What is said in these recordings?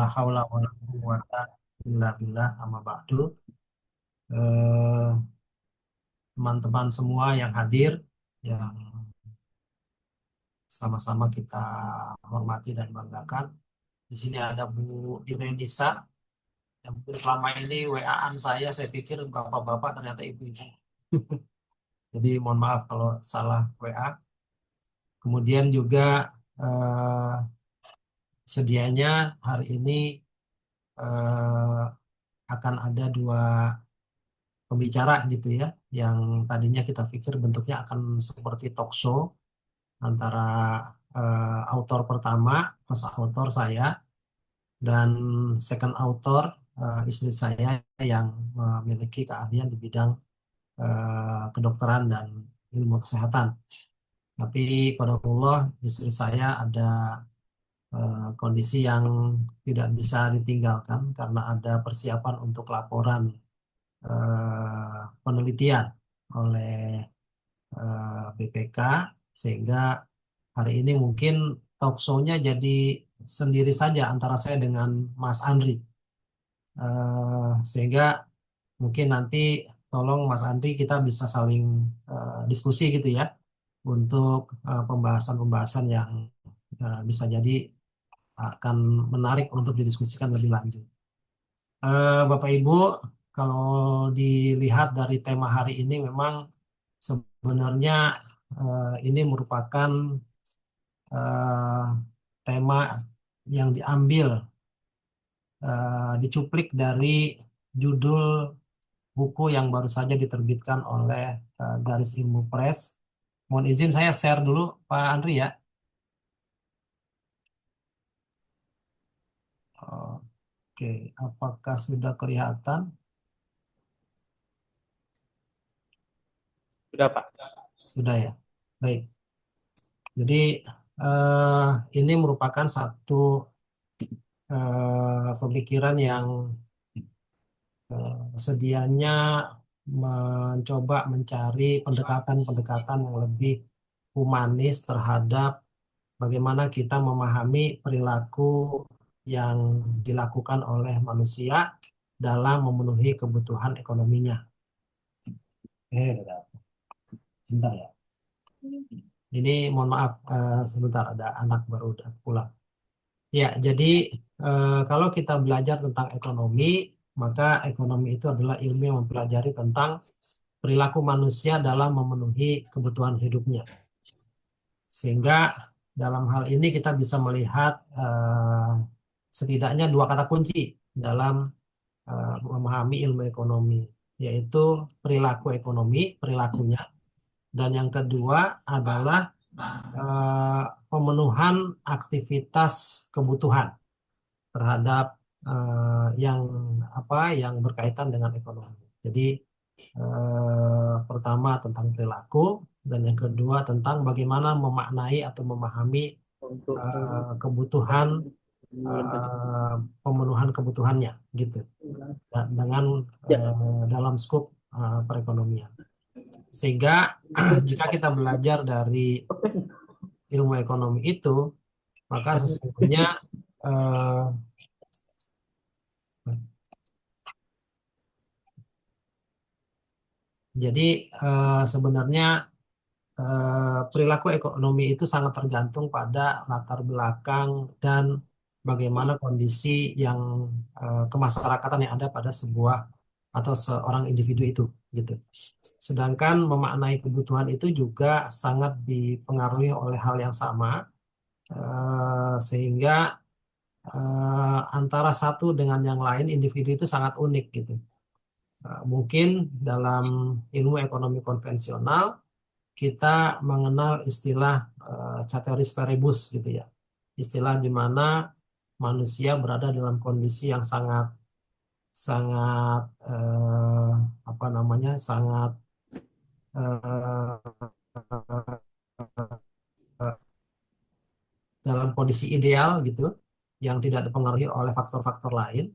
haula wala quwwata illa billah amma ba'du. Eh, Teman-teman semua yang hadir, yang sama-sama kita hormati dan banggakan. Di sini ada Bu Irenisa, yang mungkin selama ini WA-an saya pikir bapak-bapak ternyata ibu-ibu. Jadi mohon maaf kalau salah WA. Kemudian juga eh, sedianya hari ini eh, akan ada dua pembicara gitu ya, yang tadinya kita pikir bentuknya akan seperti talk show antara autor pertama, first author saya, dan second author, istri saya yang memiliki keahlian di bidang kedokteran dan ilmu kesehatan. Tapi pada Allah, istri saya ada kondisi yang tidak bisa ditinggalkan karena ada persiapan untuk laporan penelitian oleh BPK, sehingga hari ini mungkin talk show-nya jadi sendiri saja antara saya dengan Mas Andri. Sehingga mungkin nanti tolong Mas Andri kita bisa saling diskusi gitu ya untuk pembahasan-pembahasan yang bisa jadi akan menarik untuk didiskusikan lebih lanjut. Bapak Ibu, kalau dilihat dari tema hari ini memang sebenarnya ini merupakan eh, tema yang diambil, dicuplik dari judul buku yang baru saja diterbitkan oleh Garis Ilmu Press. Mohon izin saya share dulu, Pak Andri ya. Oke, apakah sudah kelihatan? Sudah, Pak. Sudah ya. Baik. Jadi eh, ini merupakan satu pemikiran yang sedianya mencoba mencari pendekatan-pendekatan yang lebih humanis terhadap bagaimana kita memahami perilaku yang dilakukan oleh manusia dalam memenuhi kebutuhan ekonominya. Sebentar ya. Ini mohon maaf, sebentar ada anak baru pulang. Ya, jadi kalau kita belajar tentang ekonomi, maka ekonomi itu adalah ilmu yang mempelajari tentang perilaku manusia dalam memenuhi kebutuhan hidupnya. Sehingga dalam hal ini kita bisa melihat setidaknya dua kata kunci dalam memahami ilmu ekonomi, yaitu perilaku ekonomi, perilakunya, dan yang kedua adalah eh, pemenuhan aktivitas kebutuhan terhadap yang apa yang berkaitan dengan ekonomi. Jadi pertama tentang perilaku dan yang kedua tentang bagaimana memaknai atau memahami Untuk kebutuhan, eh, pemenuhan kebutuhannya gitu dengan ya, dalam skop perekonomian. Sehingga jika kita belajar dari ilmu ekonomi itu, maka sesungguhnya eh, jadi sebenarnya perilaku ekonomi itu sangat tergantung pada latar belakang dan bagaimana kondisi yang kemasyarakatan yang ada pada sebuah atau seorang individu itu gitu. Sedangkan memaknai kebutuhan itu juga sangat dipengaruhi oleh hal yang sama, sehingga antara satu dengan yang lain individu itu sangat unik gitu. Mungkin dalam ilmu ekonomi konvensional kita mengenal istilah ceteris paribus gitu ya. Istilah di mana manusia berada dalam kondisi yang sangat sangat apa namanya sangat eh, dalam kondisi ideal gitu, yang tidak dipengaruhi oleh faktor-faktor lain,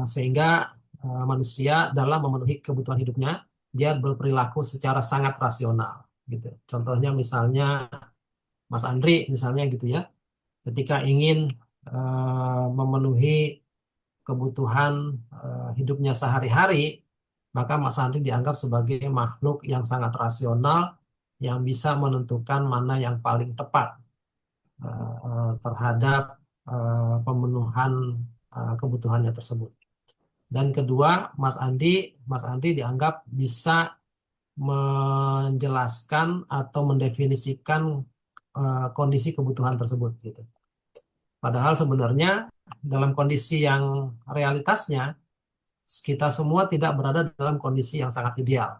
sehingga manusia dalam memenuhi kebutuhan hidupnya dia berperilaku secara sangat rasional gitu. Contohnya misalnya Mas Andri misalnya gitu ya, ketika ingin memenuhi kebutuhan hidupnya sehari-hari, maka Mas Andri dianggap sebagai makhluk yang sangat rasional yang bisa menentukan mana yang paling tepat terhadap pemenuhan kebutuhannya tersebut. Dan kedua, Mas Andi dianggap bisa menjelaskan atau mendefinisikan kondisi kebutuhan tersebut gitu. Padahal sebenarnya dalam kondisi yang realitasnya kita semua tidak berada dalam kondisi yang sangat ideal,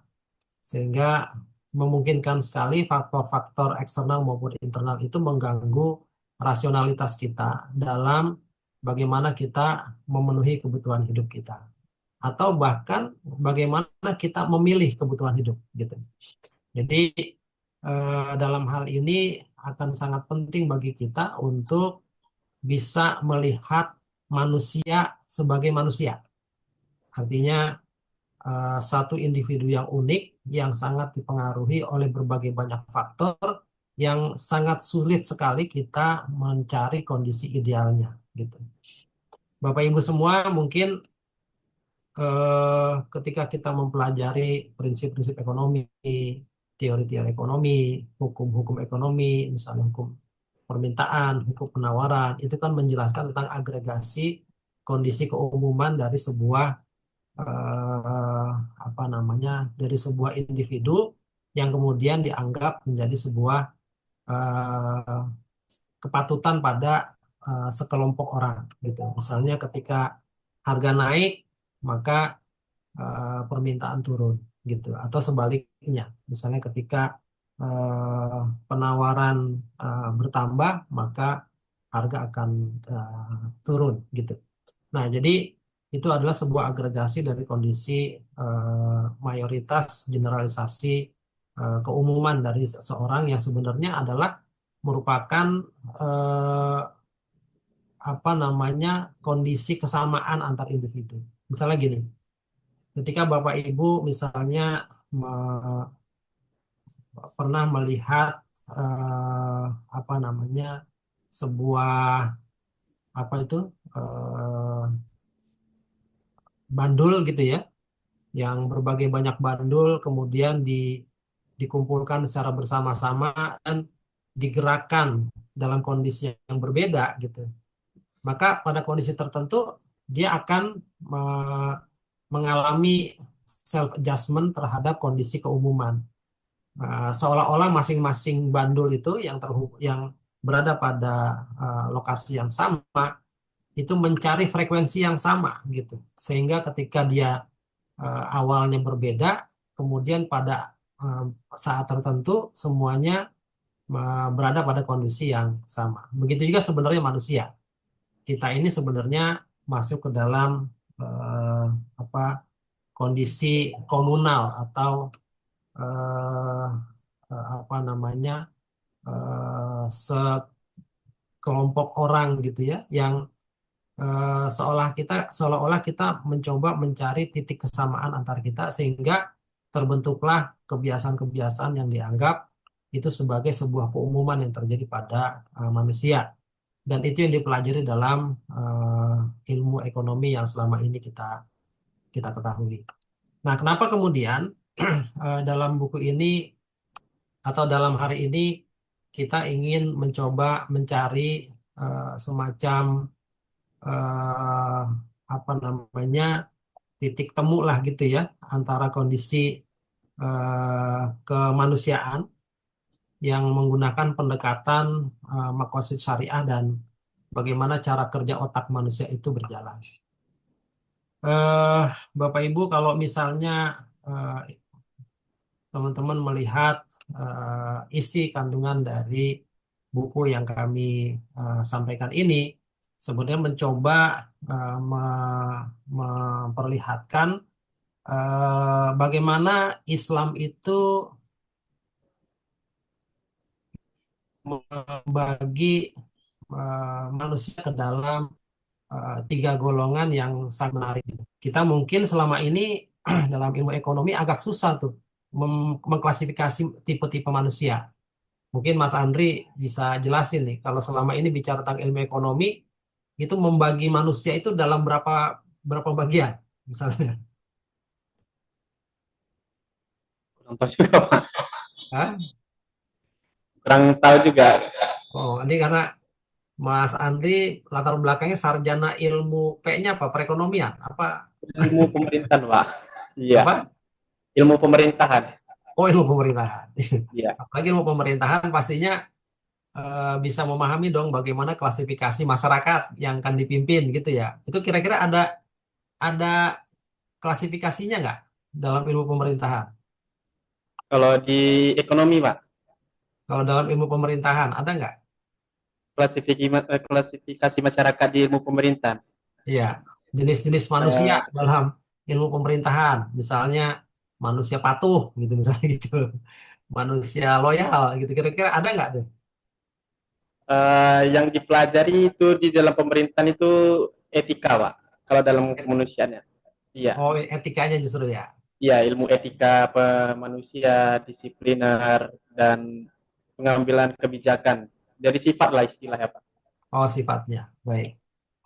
sehingga memungkinkan sekali faktor-faktor eksternal maupun internal itu mengganggu rasionalitas kita dalam bagaimana kita memenuhi kebutuhan hidup kita, atau bahkan bagaimana kita memilih kebutuhan hidup gitu. Jadi dalam hal ini akan sangat penting bagi kita untuk bisa melihat manusia sebagai manusia. Artinya satu individu yang unik yang sangat dipengaruhi oleh berbagai banyak faktor yang sangat sulit sekali kita mencari kondisi idealnya gitu. Bapak Ibu semua mungkin ketika kita mempelajari prinsip-prinsip ekonomi, teori-teori ekonomi, hukum-hukum ekonomi, misalnya hukum permintaan, hukum penawaran, itu kan menjelaskan tentang agregasi kondisi keumuman dari sebuah eh, apa namanya dari sebuah individu yang kemudian dianggap menjadi sebuah eh, kepatutan pada sekelompok orang gitu. Misalnya ketika harga naik maka permintaan turun gitu atau sebaliknya. Misalnya ketika eh, penawaran bertambah maka harga akan turun gitu. Nah, jadi itu adalah sebuah agregasi dari kondisi mayoritas generalisasi keumuman dari seseorang yang sebenarnya adalah merupakan eh, apa namanya kondisi kesamaan antar individu. Misalnya gini, ketika Bapak Ibu misalnya me- pernah melihat apa namanya sebuah apa itu eh, bandul gitu ya yang berbagai banyak bandul kemudian dikumpulkan secara bersama-sama dan digerakkan dalam kondisi yang berbeda gitu. Maka pada kondisi tertentu dia akan mengalami self adjustment terhadap kondisi keumuman. Seolah-olah masing-masing bandul itu yang berada pada lokasi yang sama itu mencari frekuensi yang sama gitu. Sehingga ketika dia awalnya berbeda, kemudian pada eh, saat tertentu semuanya berada pada kondisi yang sama. Begitu juga sebenarnya manusia. Kita ini sebenarnya masuk ke dalam eh, apa kondisi komunal atau eh, apa namanya sekelompok orang gitu ya yang seolah-olah kita mencoba mencari titik kesamaan antar kita sehingga terbentuklah kebiasaan-kebiasaan yang dianggap itu sebagai sebuah keumuman yang terjadi pada manusia dan itu yang dipelajari dalam ilmu ekonomi yang selama ini kita kita ketahui. Nah, kenapa kemudian dalam buku ini atau dalam hari ini kita ingin mencoba mencari semacam eh, apa namanya titik temu lah gitu ya antara kondisi kemanusiaan yang menggunakan pendekatan makosid syariah dan bagaimana cara kerja otak manusia itu berjalan. Eh, Bapak Ibu kalau misalnya eh, teman-teman melihat isi kandungan dari buku yang kami sampaikan ini sebenarnya mencoba memperlihatkan bagaimana Islam itu membagi manusia ke dalam tiga golongan yang sangat menarik. Kita mungkin selama ini dalam ilmu ekonomi agak susah tuh mengklasifikasi tipe-tipe manusia. Mungkin Mas Andri bisa jelasin nih, kalau selama ini bicara tentang ilmu ekonomi, itu membagi manusia itu dalam berapa berapa bagian misalnya. Kurang tahu juga, Pak. Hah? Kurang tahu juga. Oh, ini karena Mas Andri latar belakangnya sarjana ilmu P-nya apa? Perekonomian? Apa? Ilmu pemerintahan, Pak. Iya, Apa? ilmu pemerintahan. Oh, ilmu pemerintahan. Iya. Apalagi ilmu pemerintahan pastinya bisa memahami dong bagaimana klasifikasi masyarakat yang akan dipimpin gitu ya. Itu kira-kira ada klasifikasinya nggak dalam ilmu pemerintahan? Kalau di ekonomi, Pak, Kalau dalam ilmu pemerintahan ada nggak? klasifikasi masyarakat di ilmu pemerintahan. Iya, jenis-jenis manusia Eh, dalam ilmu pemerintahan, misalnya manusia patuh gitu misalnya gitu, manusia loyal gitu. Kira-kira ada nggak tuh? yang dipelajari itu di dalam pemerintahan itu etika, Pak. Kalau dalam kemanusiaannya. Iya. Oh, etikanya justru ya. Iya, ilmu etika manusia, disipliner, dan pengambilan kebijakan. Dari sifat lah istilahnya, Pak. Oh, sifatnya. Baik.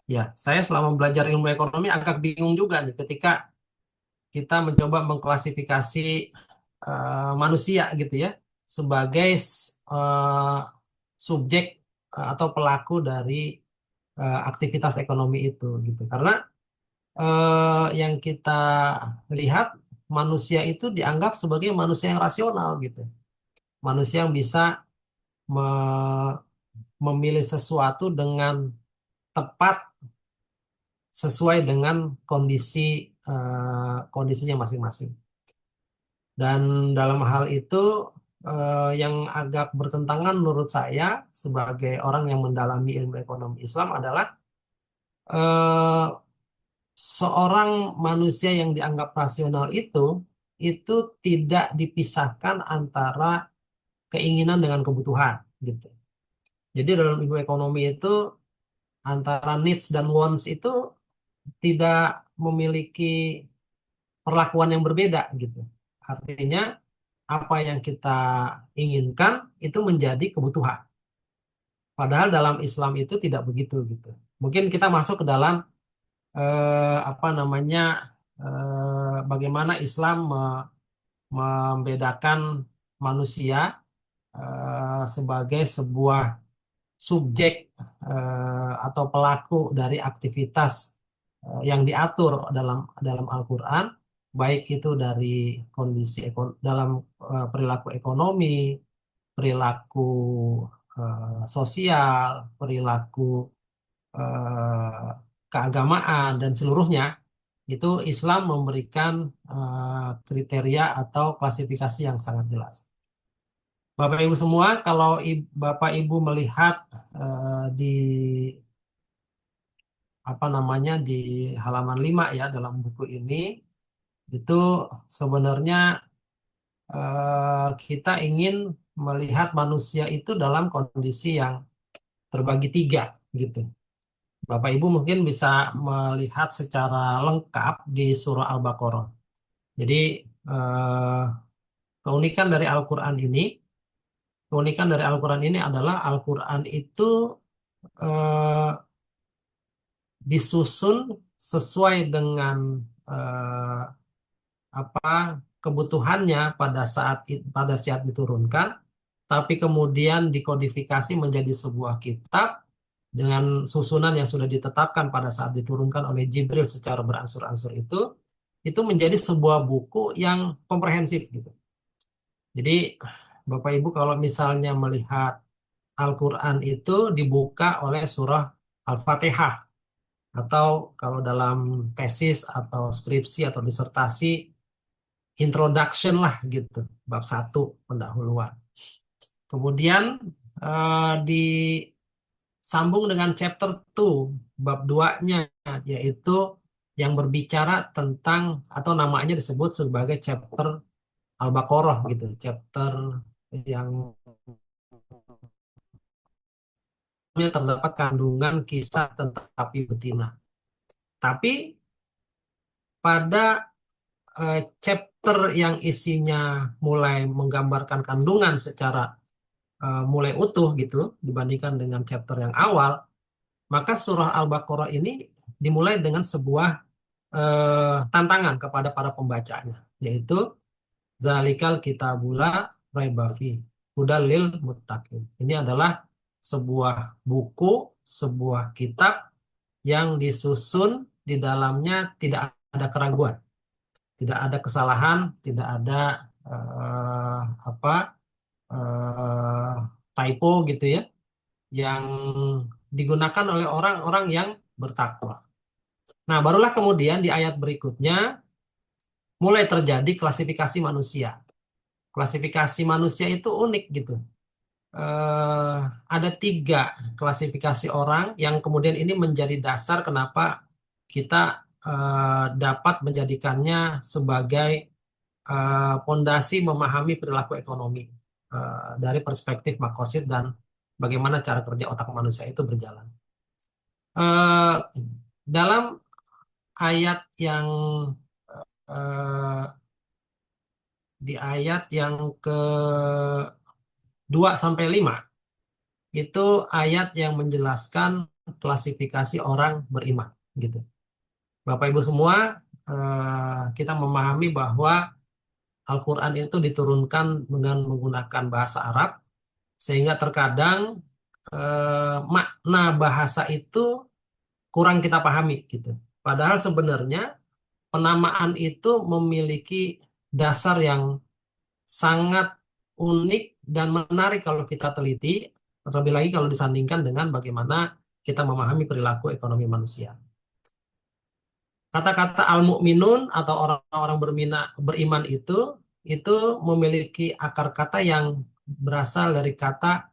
Ya, saya selama belajar ilmu ekonomi agak bingung juga nih ketika kita mencoba mengklasifikasi manusia gitu ya sebagai eh, subjek atau pelaku dari aktivitas ekonomi itu gitu. Karena yang kita lihat manusia itu dianggap sebagai manusia yang rasional gitu. Manusia yang bisa me- memilih sesuatu dengan tepat sesuai dengan kondisinya masing-masing. Dan dalam hal itu yang agak bertentangan menurut saya sebagai orang yang mendalami ilmu ekonomi Islam adalah eh, seorang manusia yang dianggap rasional itu tidak dipisahkan antara keinginan dengan kebutuhan gitu. Jadi dalam ilmu ekonomi itu antara needs dan wants itu tidak memiliki perlakuan yang berbeda gitu. Artinya apa yang kita inginkan itu menjadi kebutuhan. Padahal dalam Islam itu tidak begitu gitu. Mungkin kita masuk ke dalam apa namanya bagaimana Islam membedakan manusia sebagai sebuah subjek atau pelaku dari aktivitas yang diatur dalam dalam Al-Quran, baik itu dari dalam perilaku ekonomi, perilaku sosial, perilaku eh, keagamaan dan seluruhnya, itu Islam memberikan kriteria atau klasifikasi yang sangat jelas. Bapak Ibu semua, kalau Bapak Ibu melihat di apa namanya di halaman 5 ya dalam buku ini, itu sebenarnya kita ingin melihat manusia itu dalam kondisi yang terbagi tiga gitu. Bapak Ibu mungkin bisa melihat secara lengkap di surah Al-Baqarah. Jadi eh, keunikan dari Al-Quran ini, keunikan dari Al-Quran ini adalah Al-Quran itu eh, disusun sesuai dengan eh, apa kebutuhannya pada saat diturunkan, tapi kemudian dikodifikasi menjadi sebuah kitab dengan susunan yang sudah ditetapkan pada saat diturunkan oleh Jibril secara berangsur-angsur itu menjadi sebuah buku yang komprehensif gitu. Jadi Bapak Ibu kalau misalnya melihat Al-Quran itu dibuka oleh surah Al-Fatihah atau kalau dalam tesis atau skripsi atau disertasi introduction lah gitu, bab satu pendahuluan. Kemudian disambung dengan chapter 2, bab 2-nya, yaitu yang berbicara tentang atau namanya disebut sebagai chapter Al-Baqarah gitu, chapter yang terdapat kandungan kisah tentang sapi betina. Tapi pada chapter yang isinya mulai menggambarkan kandungan secara mulai utuh gitu dibandingkan dengan chapter yang awal, Maka surah Al-Baqarah ini dimulai dengan sebuah tantangan kepada para pembacanya, yaitu Zalikal kitabula raiba fi hudal lil muttaqin. Ini adalah sebuah buku, sebuah kitab yang disusun di dalamnya tidak ada keraguan, tidak ada kesalahan, tidak ada eh, apa eh, typo gitu ya, yang digunakan oleh orang-orang yang bertakwa. Nah, barulah kemudian di ayat berikutnya mulai terjadi klasifikasi manusia. Klasifikasi manusia itu unik gitu. eh, ada tiga klasifikasi orang yang kemudian ini menjadi dasar kenapa kita dapat menjadikannya sebagai pondasi memahami perilaku ekonomi dari perspektif makosid dan bagaimana cara kerja otak manusia itu berjalan. Eh, dalam ayat yang eh, di ayat yang ke 2 sampai 5 itu ayat yang menjelaskan klasifikasi orang beriman gitu. Bapak Ibu semua, kita memahami bahwa Al-Qur'an itu diturunkan dengan menggunakan bahasa Arab sehingga terkadang makna bahasa itu kurang kita pahami gitu. Padahal sebenarnya penamaan itu memiliki dasar yang sangat unik dan menarik kalau kita teliti, terlebih lagi kalau disandingkan dengan bagaimana kita memahami perilaku ekonomi manusia. Kata-kata al-mu'minun atau orang-orang beriman itu memiliki akar kata yang berasal dari kata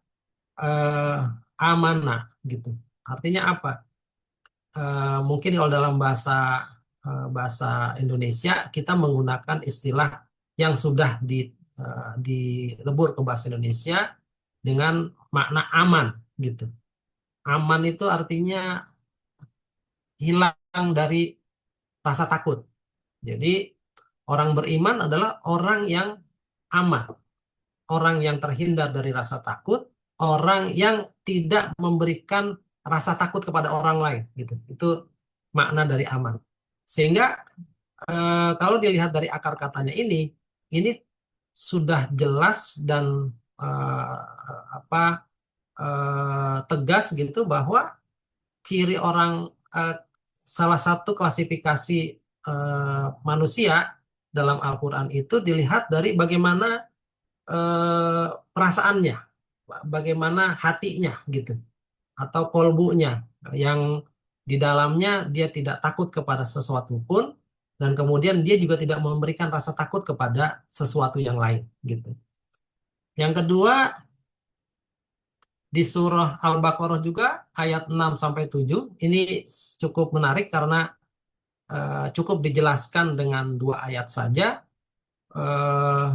eh, amanah gitu. Artinya apa? Mungkin kalau dalam bahasa Indonesia kita menggunakan istilah yang sudah dilebur ke bahasa Indonesia dengan makna aman gitu. Aman itu artinya hilang dari rasa takut. Jadi orang beriman adalah orang yang aman, orang yang terhindar dari rasa takut, orang yang tidak memberikan rasa takut kepada orang lain gitu. Itu makna dari aman. Sehingga kalau dilihat dari akar katanya ini sudah jelas dan apa tegas gitu bahwa ciri orang eh, salah satu klasifikasi manusia dalam Al-Quran itu dilihat dari bagaimana perasaannya, bagaimana hatinya gitu, atau kolbunya yang di dalamnya dia tidak takut kepada sesuatu pun dan kemudian dia juga tidak memberikan rasa takut kepada sesuatu yang lain gitu. Yang kedua di surah Al-Baqarah juga ayat 6 sampai 7 ini cukup menarik karena cukup dijelaskan dengan dua ayat saja eh,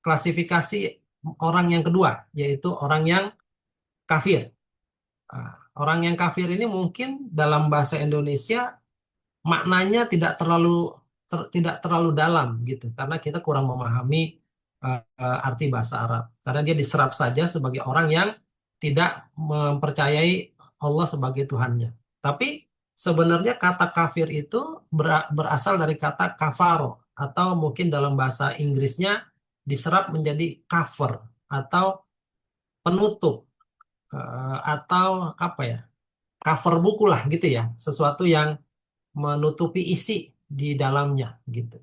klasifikasi orang yang kedua yaitu orang yang kafir. Orang yang kafir ini mungkin dalam bahasa Indonesia maknanya tidak terlalu dalam gitu karena kita kurang memahami arti bahasa Arab karena dia diserap saja sebagai orang yang tidak mempercayai Allah sebagai Tuhannya. Tapi sebenarnya kata kafir itu berasal dari kata kafaro atau mungkin dalam bahasa Inggrisnya diserap menjadi cover atau penutup atau apa ya, cover buku lah gitu ya, sesuatu yang menutupi isi di dalamnya gitu.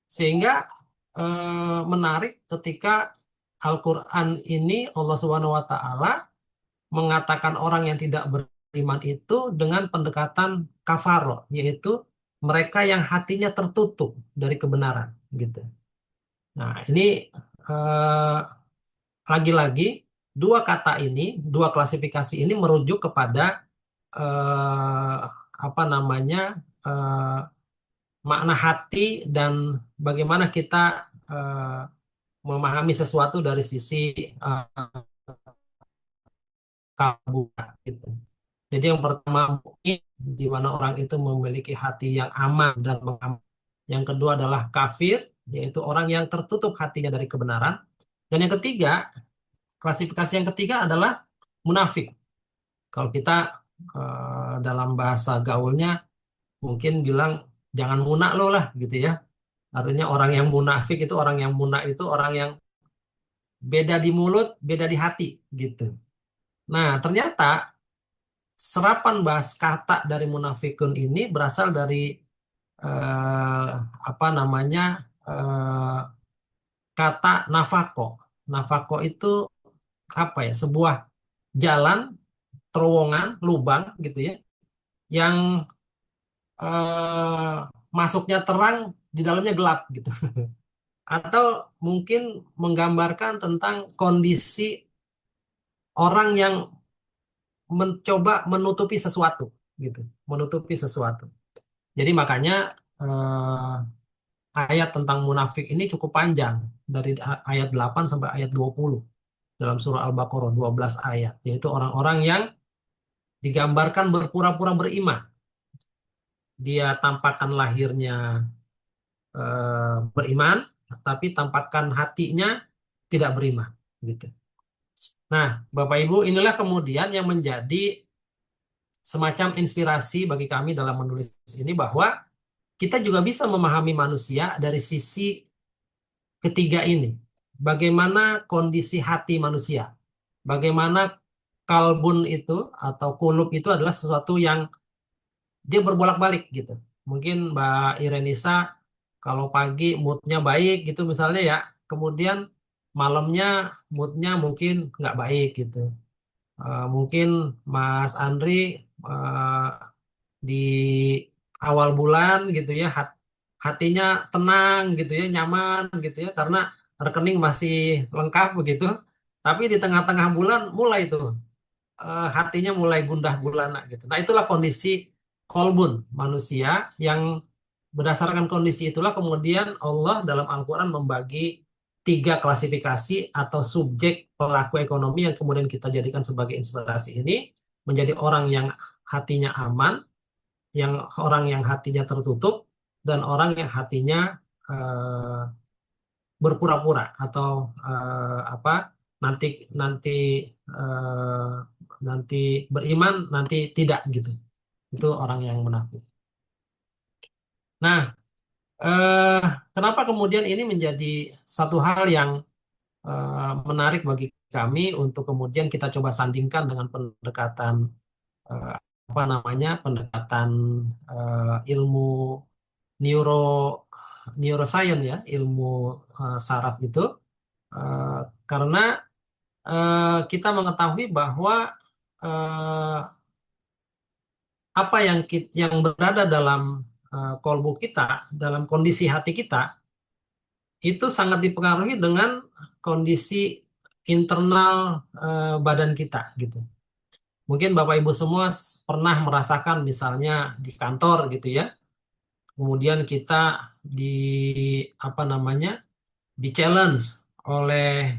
Sehingga menarik ketika Al-Qur'an ini Allah Subhanahu wa taala mengatakan orang yang tidak beriman itu dengan pendekatan kafaro, yaitu mereka yang hatinya tertutup dari kebenaran gitu. Nah, ini eh, lagi-lagi dua kata ini, dua klasifikasi ini merujuk kepada eh, apa namanya eh, makna hati dan bagaimana kita eh, memahami sesuatu dari sisi kalbu gitu. Jadi yang pertama mukmin, di mana orang itu memiliki hati yang aman dan mengaman. Yang kedua adalah kafir, yaitu orang yang tertutup hatinya dari kebenaran. Dan yang ketiga, klasifikasi yang ketiga adalah munafik. Kalau kita dalam bahasa gaulnya mungkin bilang jangan munak lo lah gitu ya. Artinya orang yang munafik itu orang yang munak itu orang yang beda di mulut, beda di hati gitu. Nah, ternyata serapan bahas kata dari munafikun ini berasal dari eh, apa namanya eh, kata nafako. Nafako itu apa ya? Sebuah jalan, terowongan, lubang gitu ya, yang eh, masuknya terang, di dalamnya gelap gitu. Atau mungkin menggambarkan tentang kondisi orang yang mencoba menutupi sesuatu gitu, menutupi sesuatu. Jadi makanya ayat tentang munafik ini cukup panjang dari ayat 8 sampai ayat 20 dalam surah Al-Baqarah 12 ayat, yaitu orang-orang yang digambarkan berpura-pura beriman. Dia tampakkan lahirnya beriman, tapi tampakkan hatinya tidak beriman gitu. Nah, Bapak Ibu, inilah kemudian yang menjadi semacam inspirasi bagi kami dalam menulis ini bahwa kita juga bisa memahami manusia dari sisi ketiga ini. Bagaimana kondisi hati manusia? Bagaimana kalbun itu atau kulub itu adalah sesuatu yang dia berbolak-balik gitu. Mungkin Mbak Irenisa kalau pagi moodnya baik gitu misalnya ya, kemudian malamnya moodnya mungkin nggak baik gitu. Mungkin Mas Andri eh, di awal bulan gitu ya hatinya tenang gitu ya, nyaman gitu ya karena rekening masih lengkap begitu. Tapi di tengah-tengah bulan mulai tuh hatinya mulai gundah gulana gitu. Nah, itulah kondisi kolbun manusia yang berdasarkan kondisi itulah kemudian Allah dalam Al-Quran membagi tiga klasifikasi atau subjek pelaku ekonomi yang kemudian kita jadikan sebagai inspirasi ini menjadi orang yang hatinya aman, yang orang yang hatinya tertutup, dan orang yang hatinya eh, berpura-pura atau apa nanti nanti eh, nanti beriman nanti tidak gitu. Itu orang yang munafik. Nah, eh, kenapa kemudian ini menjadi satu hal yang menarik bagi kami untuk kemudian kita coba sandingkan dengan pendekatan eh, apa namanya pendekatan ilmu neuro neuroscience ya, ilmu saraf itu. Eh, karena kita mengetahui bahwa eh, apa yang berada dalam kolbu kita, dalam kondisi hati kita, itu sangat dipengaruhi dengan kondisi internal badan kita gitu. Mungkin Bapak Ibu semua pernah merasakan misalnya di kantor gitu ya, kemudian kita di apa namanya di challenge oleh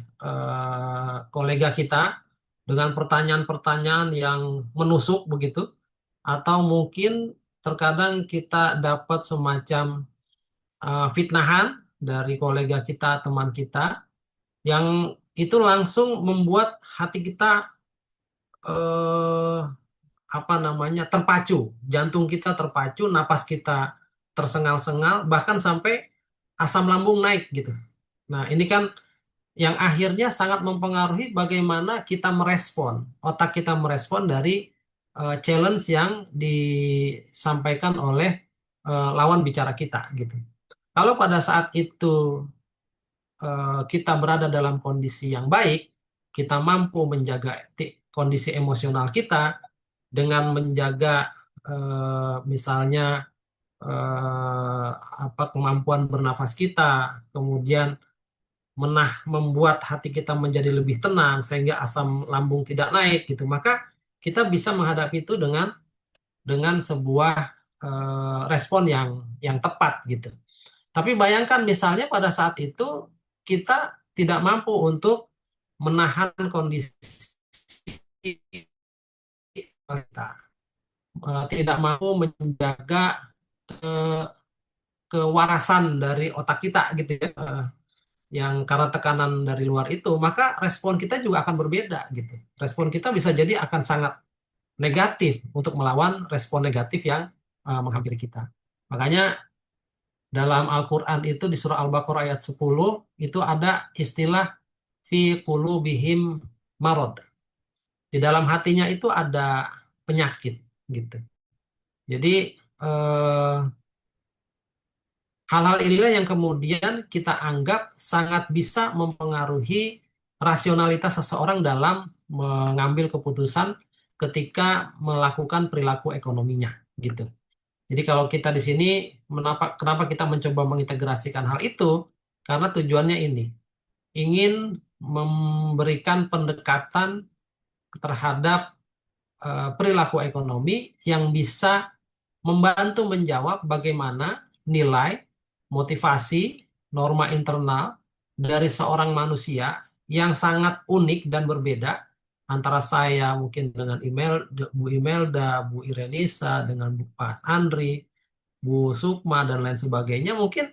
kolega kita dengan pertanyaan-pertanyaan yang menusuk begitu, atau mungkin terkadang kita dapat semacam fitnahan dari kolega kita, teman kita, yang itu langsung membuat hati kita eh, apa namanya terpacu, jantung kita terpacu, napas kita tersengal-sengal, bahkan sampai asam lambung naik gitu. Nah, ini kan yang akhirnya sangat mempengaruhi bagaimana kita merespon, otak kita merespon dari challenge yang disampaikan oleh lawan bicara kita gitu. Kalau pada saat itu kita berada dalam kondisi yang baik, kita mampu menjaga kondisi emosional kita dengan menjaga misalnya eh, apa kemampuan bernafas kita, kemudian membuat hati kita menjadi lebih tenang sehingga asam lambung tidak naik gitu. Maka kita bisa menghadapi itu dengan sebuah respon yang tepat gitu. Tapi bayangkan misalnya pada saat itu kita tidak mampu untuk menahan kondisi kita, tidak mampu menjaga eh, kewarasan dari otak kita gitu ya, yang karena tekanan dari luar itu, maka respon kita juga akan berbeda gitu. Respon kita bisa jadi akan sangat negatif untuk melawan respon negatif yang menghampiri kita. Makanya dalam Al-Quran itu di surah Al-Baqarah ayat 10 itu ada istilah fi qulubihim marad. Di dalam hatinya itu ada penyakit gitu. Jadi eh, hal-hal inilah yang kemudian kita anggap sangat bisa mempengaruhi rasionalitas seseorang dalam mengambil keputusan ketika melakukan perilaku ekonominya gitu. Jadi kalau kita di sini kenapa kita mencoba mengintegrasikan hal itu? Karena tujuannya ini, ingin memberikan pendekatan terhadap perilaku ekonomi yang bisa membantu menjawab bagaimana nilai, motivasi, norma internal dari seorang manusia yang sangat unik dan berbeda antara saya mungkin dengan Bu Imelda, Bu Irenisa, dengan Bu Pas Andri, Bu Sukma, dan lain sebagainya. Mungkin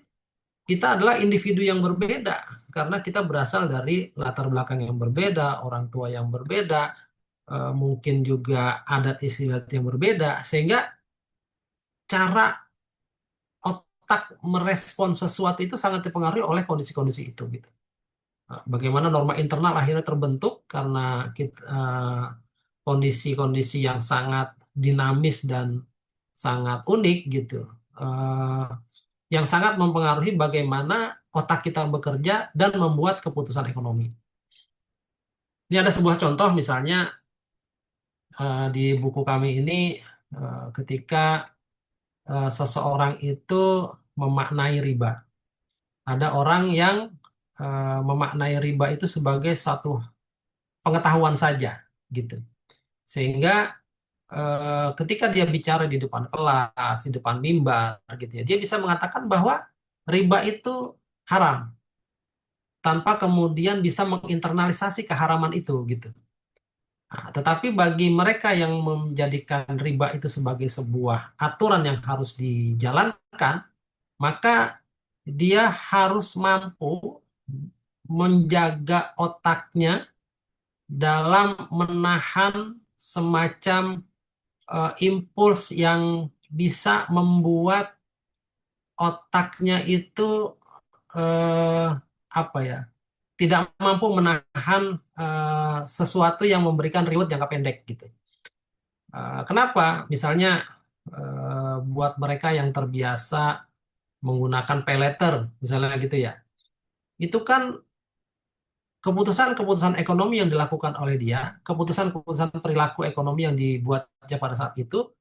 kita adalah individu yang berbeda karena kita berasal dari latar belakang yang berbeda, orang tua yang berbeda, mungkin juga adat istiadat yang berbeda, sehingga cara otak merespon sesuatu itu sangat dipengaruhi oleh kondisi-kondisi itu gitu. Bagaimana norma internal akhirnya terbentuk karena kondisi-kondisi yang sangat dinamis dan sangat unik gitu. Eh, yang sangat mempengaruhi bagaimana otak kita bekerja dan membuat keputusan ekonomi. Ini ada sebuah contoh misalnya di buku kami ini ketika seseorang itu memaknai riba. Ada orang yang memaknai riba itu sebagai satu pengetahuan saja, gitu. Sehingga ketika dia bicara di depan kelas, di depan mimbar, gitu ya, dia bisa mengatakan bahwa riba itu haram, tanpa kemudian bisa menginternalisasi keharaman itu, gitu. Nah, tetapi bagi mereka yang menjadikan riba itu sebagai sebuah aturan yang harus dijalankan, maka dia harus mampu menjaga otaknya dalam menahan semacam impuls yang bisa membuat otaknya itu eh, apa ya, tidak mampu menahan sesuatu yang memberikan reward jangka pendek gitu. Kenapa? Misalnya buat mereka yang terbiasa menggunakan pay letter, misalnya gitu ya, itu kan keputusan-keputusan ekonomi yang dilakukan oleh dia, keputusan-keputusan perilaku ekonomi yang dibuatnya pada saat itu,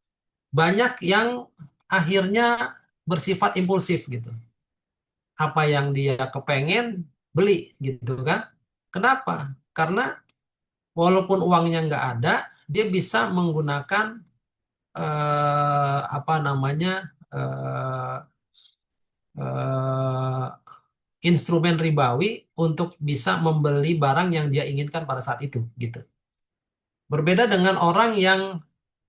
banyak yang akhirnya bersifat impulsif gitu. Apa yang dia kepengen, beli gitu kan. Kenapa? Karena walaupun uangnya nggak ada, dia bisa menggunakan apa namanya eh, eh, instrumen ribawi untuk bisa membeli barang yang dia inginkan pada saat itu gitu. Berbeda dengan orang yang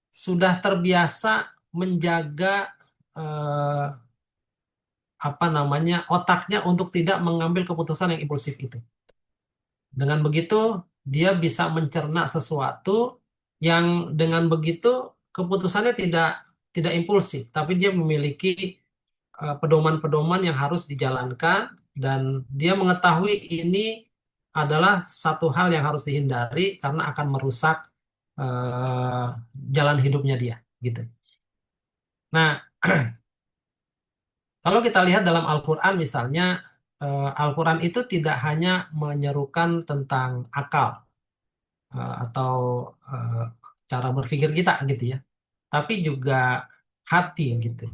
sudah terbiasa menjaga eh, apa namanya otaknya untuk tidak mengambil keputusan yang impulsif itu. Dengan begitu dia bisa mencerna sesuatu yang dengan begitu keputusannya tidak tidak impulsif, tapi dia memiliki pedoman-pedoman yang harus dijalankan dan dia mengetahui ini adalah satu hal yang harus dihindari karena akan merusak eh, jalan hidupnya dia gitu. Nah, kalau kita lihat dalam Al-Quran misalnya, Al-Quran itu tidak hanya menyerukan tentang akal atau eh, cara berpikir kita gitu ya, tapi juga hati gitu.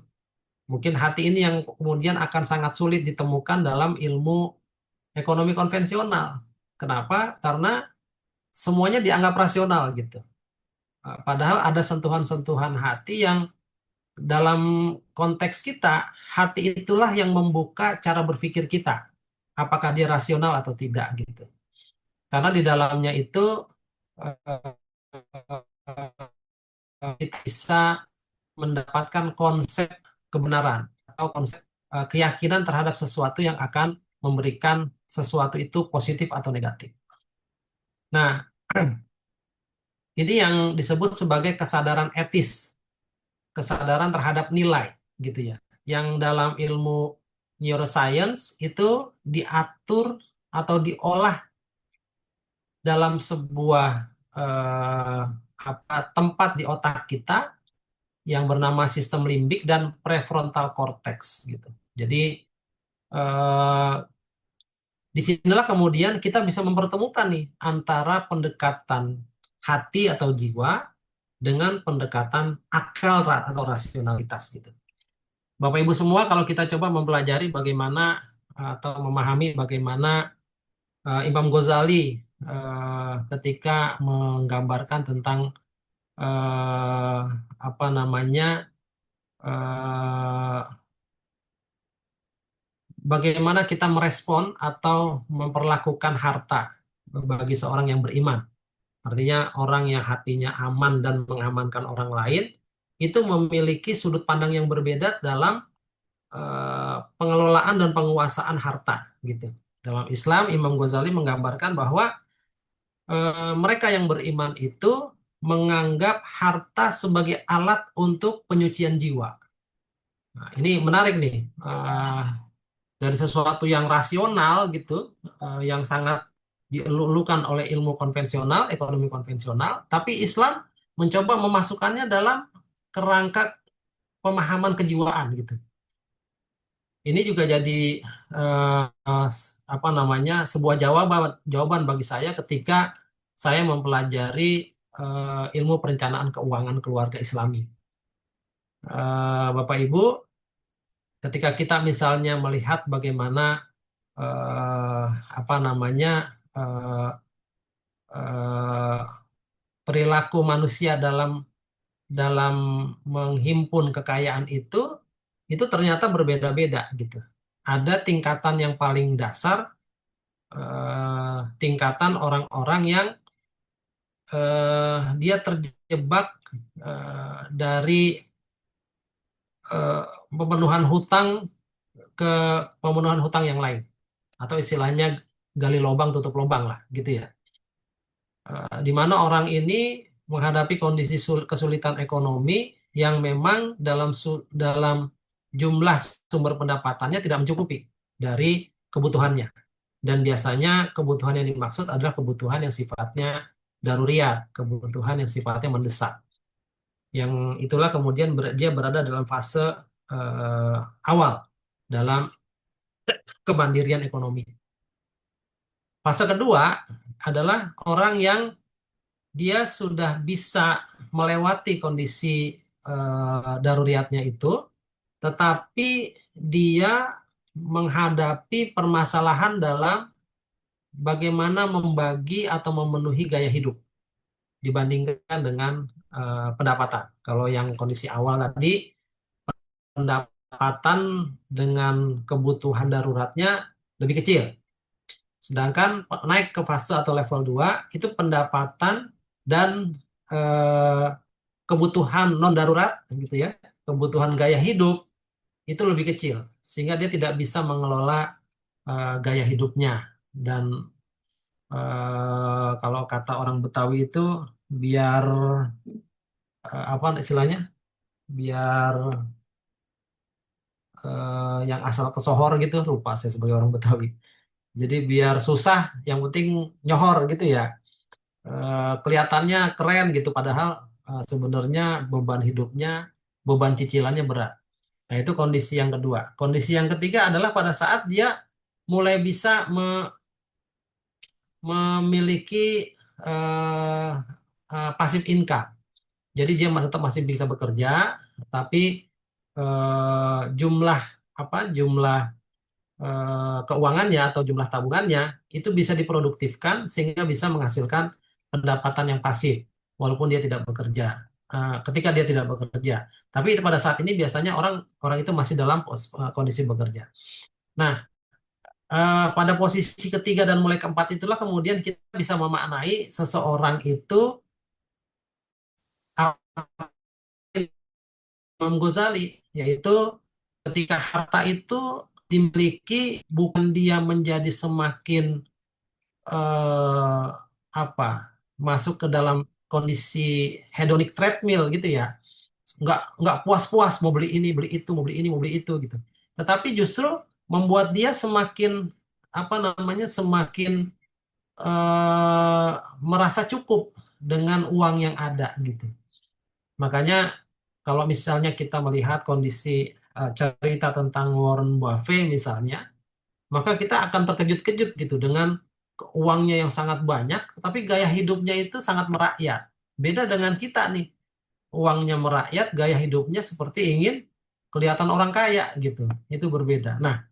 Mungkin hati ini yang kemudian akan sangat sulit ditemukan dalam ilmu ekonomi konvensional. Kenapa? Karena semuanya dianggap rasional gitu. Padahal ada sentuhan-sentuhan hati yang dalam konteks kita, hati itulah yang membuka cara berpikir kita. Apakah dia rasional atau tidak gitu. Karena di dalamnya itu kita bisa mendapatkan konsep kebenaran atau konsep keyakinan terhadap sesuatu yang akan memberikan sesuatu itu positif atau negatif. Nah, Ini yang disebut sebagai kesadaran etis, kesadaran terhadap nilai, gitu ya. Yang dalam ilmu neuroscience itu diatur atau diolah dalam sebuah tempat di otak kita yang bernama sistem limbik dan prefrontal cortex gitu. Jadi eh, disinilah kemudian kita bisa mempertemukan nih antara pendekatan hati atau jiwa dengan pendekatan akal atau rasionalitas gitu. Bapak Ibu semua, kalau kita coba mempelajari bagaimana atau memahami bagaimana Imam Ghazali ketika menggambarkan tentang eh, apa namanya eh, bagaimana kita merespon atau memperlakukan harta bagi seorang yang beriman. Artinya orang yang hatinya aman dan mengamankan orang lain itu memiliki sudut pandang yang berbeda dalam pengelolaan dan penguasaan harta gitu. Dalam Islam, Imam Ghazali menggambarkan bahwa mereka yang beriman itu menganggap harta sebagai alat untuk penyucian jiwa. Nah, ini menarik nih. Dari sesuatu yang rasional gitu, yang sangat dielulukan oleh ilmu konvensional, ekonomi konvensional, tapi Islam mencoba memasukkannya dalam kerangka pemahaman kejiwaan gitu. Ini juga jadi eh, eh, apa namanya sebuah jawaban jawaban bagi saya ketika saya mempelajari ilmu perencanaan keuangan keluarga Islami. Bapak Ibu, ketika kita misalnya melihat bagaimana eh, apa namanya eh, eh, perilaku manusia dalam dalam menghimpun kekayaan itu ternyata berbeda-beda gitu. Ada tingkatan yang paling dasar, tingkatan orang-orang yang dia terjebak dari eh, pemenuhan hutang ke pemenuhan hutang yang lain, atau istilahnya gali lubang tutup lubang lah gitu ya. Di mana orang ini menghadapi kondisi kesulitan ekonomi yang memang dalam jumlah sumber pendapatannya tidak mencukupi dari kebutuhannya. Dan biasanya kebutuhan yang dimaksud adalah kebutuhan yang sifatnya daruriyat, kebutuhan yang sifatnya mendesak. Yang itulah kemudian dia berada dalam fase eh, awal dalam kemandirian ekonomi. Fase kedua adalah orang yang dia sudah bisa melewati kondisi daruriyatnya itu, tetapi dia menghadapi permasalahan dalam bagaimana membagi atau memenuhi gaya hidup dibandingkan dengan pendapatan. Kalau yang kondisi awal tadi, pendapatan dengan kebutuhan daruratnya lebih kecil. Sedangkan naik ke fase atau level 2 itu pendapatan dan eh, kebutuhan non darurat gitu ya, kebutuhan gaya hidup itu lebih kecil sehingga dia tidak bisa mengelola gaya hidupnya dan kalau kata orang Betawi itu biar apa istilahnya biar yang asal kesohor gitu lupa saya sebagai orang Betawi. Jadi biar susah yang penting nyohor gitu ya. Kelihatannya keren gitu padahal sebenarnya beban hidupnya, beban cicilannya berat. Nah, itu kondisi yang kedua. Kondisi yang ketiga adalah pada saat dia mulai bisa memiliki eh, passive income. Jadi dia tetap masih bisa bekerja, tapi jumlah jumlah keuangannya atau jumlah tabungannya itu bisa diproduktifkan sehingga bisa menghasilkan pendapatan yang pasif walaupun dia tidak bekerja. Ketika dia tidak bekerja, tapi pada saat ini biasanya orang orang itu masih dalam kondisi bekerja. Nah, pada posisi ketiga dan mulai keempat itulah kemudian kita bisa memaknai seseorang itu apa Imam Ghazali, yaitu ketika harta itu dimiliki bukan dia menjadi semakin eh, apa masuk ke dalam kondisi hedonic treadmill gitu ya, nggak puas-puas mau beli ini beli itu mau beli ini mau beli itu gitu, tetapi justru membuat dia semakin apa namanya semakin eh, merasa cukup dengan uang yang ada gitu. Makanya kalau misalnya kita melihat kondisi cerita tentang Warren Buffett misalnya, maka kita akan terkejut-kejut gitu dengan uangnya yang sangat banyak, tapi gaya hidupnya itu sangat merakyat. Beda dengan kita nih, uangnya merakyat, gaya hidupnya seperti ingin kelihatan orang kaya gitu. Itu berbeda. Nah,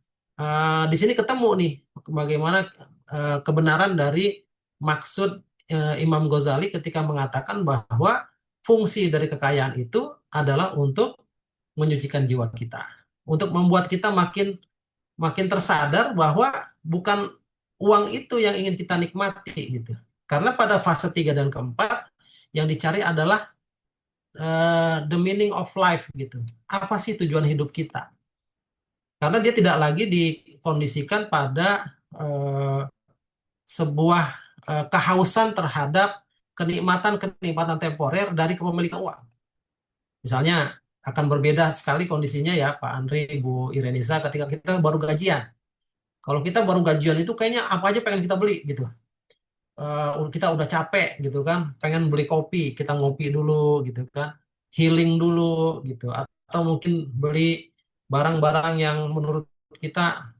di sini ketemu nih bagaimana kebenaran dari maksud Imam Ghazali ketika mengatakan bahwa fungsi dari kekayaan itu adalah untuk menyucikan jiwa kita, untuk membuat kita makin makin tersadar bahwa bukan uang itu yang ingin kita nikmati gitu. Karena pada fase 3 dan keempat yang dicari adalah the meaning of life gitu. Apa sih tujuan hidup kita? Karena dia tidak lagi dikondisikan pada eh, sebuah kehausan terhadap kenikmatan-kenikmatan temporer dari kepemilikan uang. Misalnya akan berbeda sekali kondisinya ya Pak Andri, Bu Irenisa ketika kita baru gajian. Kalau kita baru gajian itu kayaknya apa aja pengen kita beli gitu. Kita udah capek gitu kan, pengen beli kopi, kita ngopi dulu gitu kan, healing dulu gitu, atau mungkin beli barang-barang yang menurut kita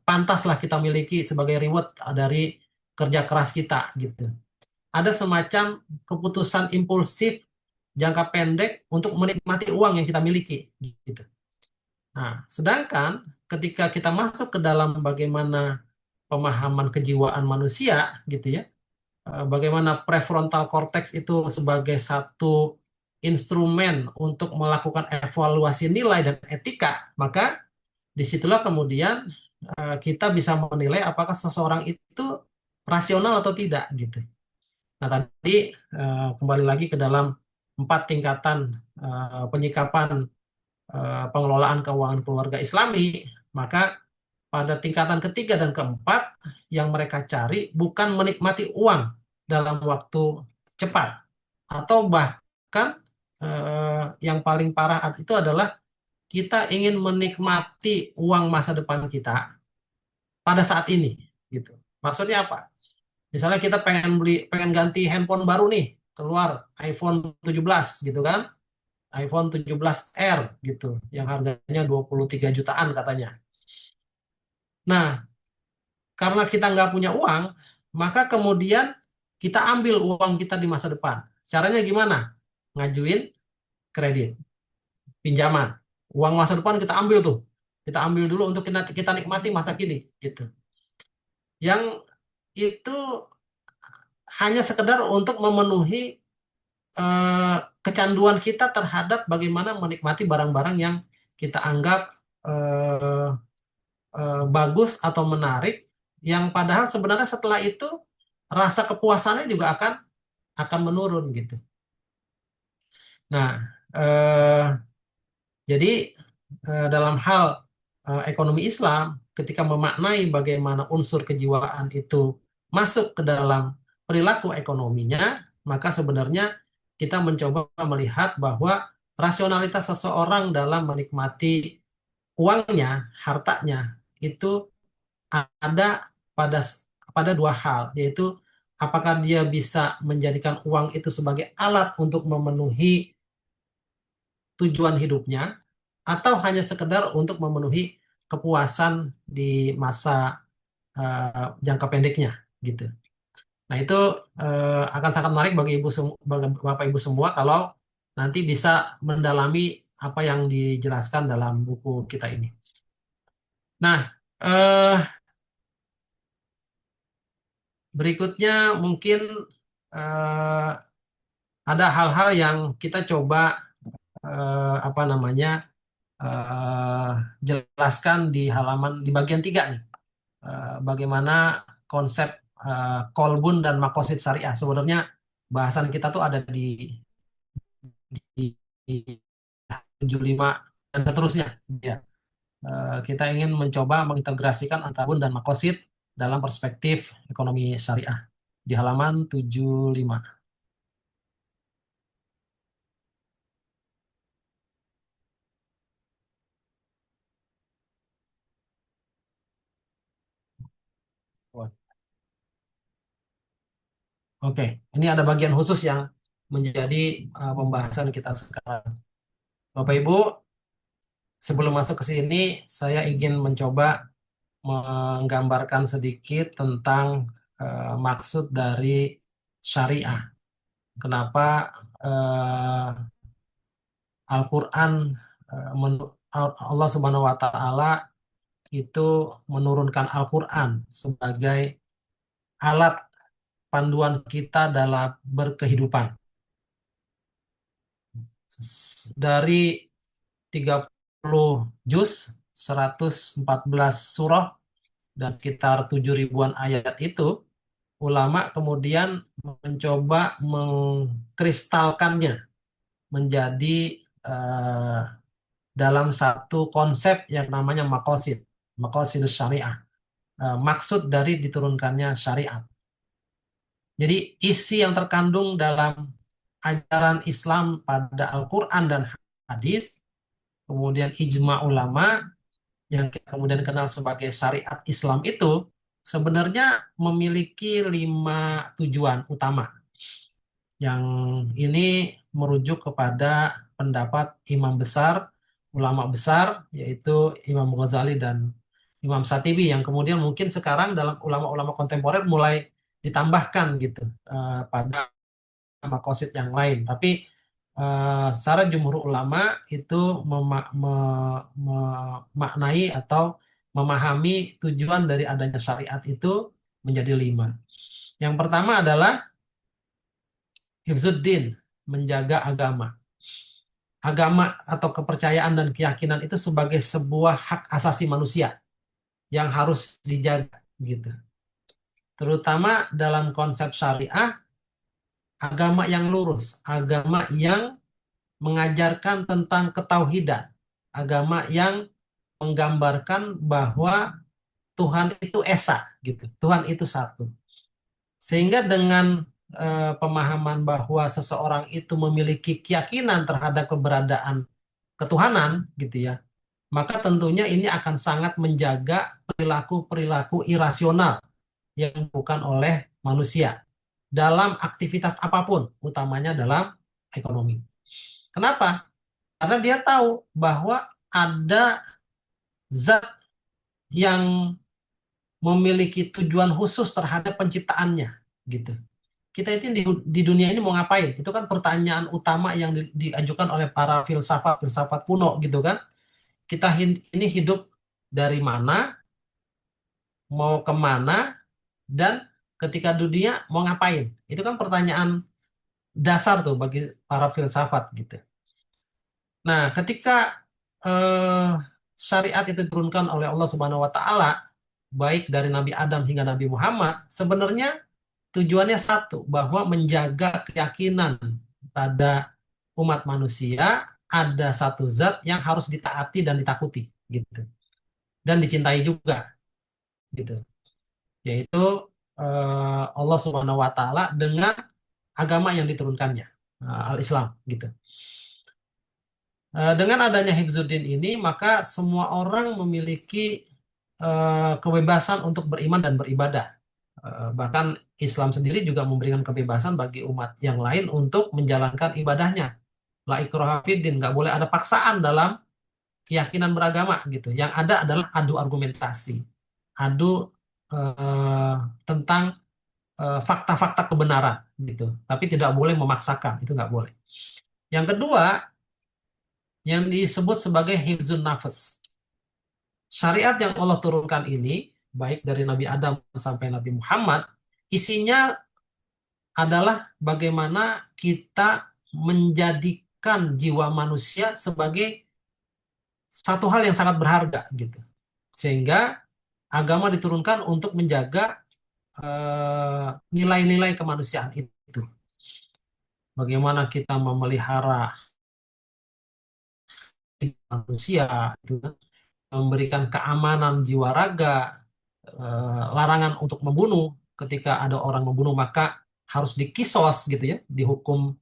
pantaslah kita miliki sebagai reward dari kerja keras kita gitu. Ada semacam keputusan impulsif jangka pendek untuk menikmati uang yang kita miliki gitu. Nah, sedangkan ketika kita masuk ke dalam bagaimana pemahaman kejiwaan manusia gitu ya, bagaimana prefrontal cortex itu sebagai satu instrumen untuk melakukan evaluasi nilai dan etika, maka disitulah kemudian kita bisa menilai apakah seseorang itu rasional atau tidak gitu. Nah tadi kembali lagi ke dalam 4 tingkatan penyikapan pengelolaan keuangan keluarga Islami, maka pada tingkatan ketiga dan keempat yang mereka cari bukan menikmati uang dalam waktu cepat, atau bahkan yang paling parah itu adalah kita ingin menikmati uang masa depan kita pada saat ini gitu. Maksudnya apa? Misalnya kita pengen ganti handphone baru nih, keluar iPhone 17 gitu kan. iPhone 17R gitu, yang harganya 23 jutaan katanya. Nah, karena kita nggak punya uang, maka kemudian kita ambil uang kita di masa depan. Caranya gimana? Ngajuin kredit, pinjaman. Uang masa depan kita ambil tuh. Kita ambil dulu untuk kita nikmati masa kini gitu. Yang itu hanya sekedar untuk memenuhi kecanduan kita terhadap bagaimana menikmati barang-barang yang kita anggap eh, bagus atau menarik, yang padahal sebenarnya setelah itu rasa kepuasannya juga akan menurun gitu. Nah, jadi dalam hal ekonomi Islam, ketika memaknai bagaimana unsur kejiwaan itu masuk ke dalam perilaku ekonominya, maka sebenarnya kita mencoba melihat bahwa rasionalitas seseorang dalam menikmati uangnya, hartanya, itu ada pada pada dua hal, yaitu apakah dia bisa menjadikan uang itu sebagai alat untuk memenuhi tujuan hidupnya, atau hanya sekedar untuk memenuhi kepuasan di masa jangka pendeknya gitu. Nah, itu akan sangat menarik bagi Bapak Ibu semua kalau nanti bisa mendalami apa yang dijelaskan dalam buku kita ini. Nah, berikutnya mungkin eh, ada hal-hal yang kita coba apa namanya eh, jelaskan di halaman di bagian 3 nih. Bagaimana konsep kolbun dan makosid syariah. Sebenarnya bahasan kita tuh ada di 75 dan seterusnya. Ya. Kita ingin mencoba mengintegrasikan antara kolbun dan makosid dalam perspektif ekonomi syariah di halaman 75. Oke, ini ada bagian khusus yang menjadi pembahasan kita sekarang. Bapak Ibu, sebelum masuk ke sini, saya ingin mencoba menggambarkan sedikit tentang maksud dari syariah. Kenapa eh, Al-Quran, Allah Subhanahu wa Ta'ala itu menurunkan Al-Quran sebagai alat panduan kita dalam berkehidupan. Dari 30 juz, 114 surah, dan sekitar 7 ribuan ayat itu, ulama kemudian mencoba mengkristalkannya menjadi eh, dalam satu konsep yang namanya makosid, makosidus syariah, maksud dari diturunkannya syariat. Jadi isi yang terkandung dalam ajaran Islam pada Al-Quran dan hadis, kemudian ijma ulama yang kita kemudian kenal sebagai syariat Islam itu sebenarnya memiliki 5 tujuan utama. Yang ini merujuk kepada pendapat imam besar, ulama besar, yaitu Imam Ghazali dan Imam Shatibi, yang kemudian mungkin sekarang dalam ulama-ulama kontemporer mulai ditambahkan gitu pada makosid yang lain. Tapi secara jumhur ulama itu memaknai atau memahami tujuan dari adanya syariat itu menjadi 5. Yang pertama adalah hifzuddin, menjaga agama. Agama atau kepercayaan dan keyakinan itu sebagai sebuah hak asasi manusia yang harus dijaga gitu. Terutama dalam konsep syariah, agama yang lurus, agama yang mengajarkan tentang ketauhidan, agama yang menggambarkan bahwa Tuhan itu esa gitu. Tuhan itu satu. Sehingga dengan pemahaman bahwa seseorang itu memiliki keyakinan terhadap keberadaan ketuhanan gitu ya, maka tentunya ini akan sangat menjaga perilaku-perilaku irasional yang bukan oleh manusia dalam aktivitas apapun, utamanya dalam ekonomi. Kenapa? Karena dia tahu bahwa ada zat yang memiliki tujuan khusus terhadap penciptaannya gitu. Kita itu di dunia ini mau ngapain? Itu kan pertanyaan utama yang diajukan oleh para filsafat-filsafat kuno gitu kan. Kita ini hidup dari mana, mau kemana, dan ketika dunia mau ngapain? Itu kan pertanyaan dasar tuh bagi para filsafat gitu. Nah, ketika eh, syariat itu diturunkan oleh Allah Subhanahu wa taala, baik dari Nabi Adam hingga Nabi Muhammad, sebenarnya tujuannya satu, bahwa menjaga keyakinan pada umat manusia ada satu zat yang harus ditaati dan ditakuti gitu. Dan dicintai juga gitu. Yaitu Allah Subhanahu wa taala dengan agama yang diturunkannya, Al-Islam gitu. Dengan adanya Hifzuddin ini, maka semua orang memiliki kebebasan untuk beriman dan beribadah. Bahkan Islam sendiri juga memberikan kebebasan bagi umat yang lain untuk menjalankan ibadahnya. La ikraha fiddin, nggak boleh ada paksaan dalam keyakinan beragama gitu. Yang ada adalah adu argumentasi, adu eh, tentang fakta-fakta kebenaran gitu. Tapi tidak boleh memaksakan, itu nggak boleh. Yang kedua, yang disebut sebagai hifzun nafas. Syariat yang Allah turunkan ini, baik dari Nabi Adam sampai Nabi Muhammad, isinya adalah bagaimana kita menjadikan jiwa manusia sebagai satu hal yang sangat berharga gitu. Sehingga agama diturunkan untuk menjaga nilai-nilai kemanusiaan itu. Bagaimana kita memelihara manusia, itu, memberikan keamanan jiwa raga, larangan untuk membunuh. Ketika ada orang membunuh maka harus dikisos gitu ya, dihukum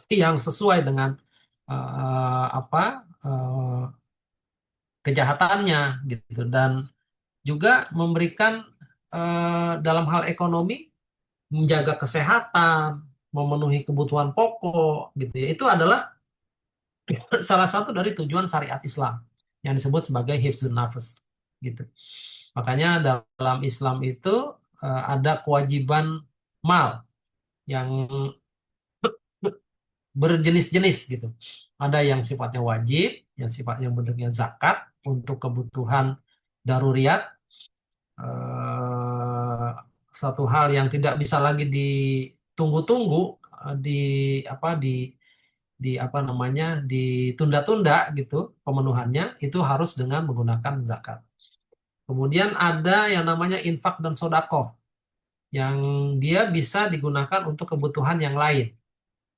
yang sesuai dengan apa kejahatannya gitu, dan juga memberikan dalam hal ekonomi menjaga kesehatan, memenuhi kebutuhan pokok gitu ya. Itu adalah salah satu dari tujuan syariat Islam yang disebut sebagai hifzun nafas gitu. Makanya dalam Islam itu ada kewajiban mal yang berjenis-jenis gitu. Ada yang sifatnya wajib, yang sifatnya bentuknya zakat untuk kebutuhan daruriyat, eh, satu hal yang tidak bisa lagi ditunggu-tunggu, di apa di apa namanya ditunda-tunda gitu pemenuhannya itu harus dengan menggunakan zakat. Kemudian ada yang namanya infak dan sodakoh yang dia bisa digunakan untuk kebutuhan yang lain,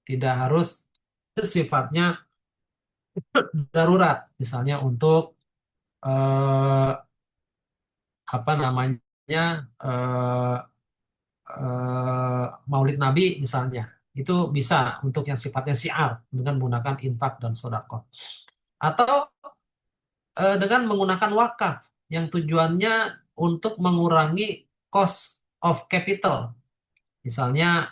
tidak harus sifatnya darurat, misalnya untuk eh, apa namanya eh, Maulid Nabi misalnya, itu bisa untuk yang sifatnya syiar dengan menggunakan infak dan sodakoh, atau dengan menggunakan wakaf yang tujuannya untuk mengurangi cost of capital, misalnya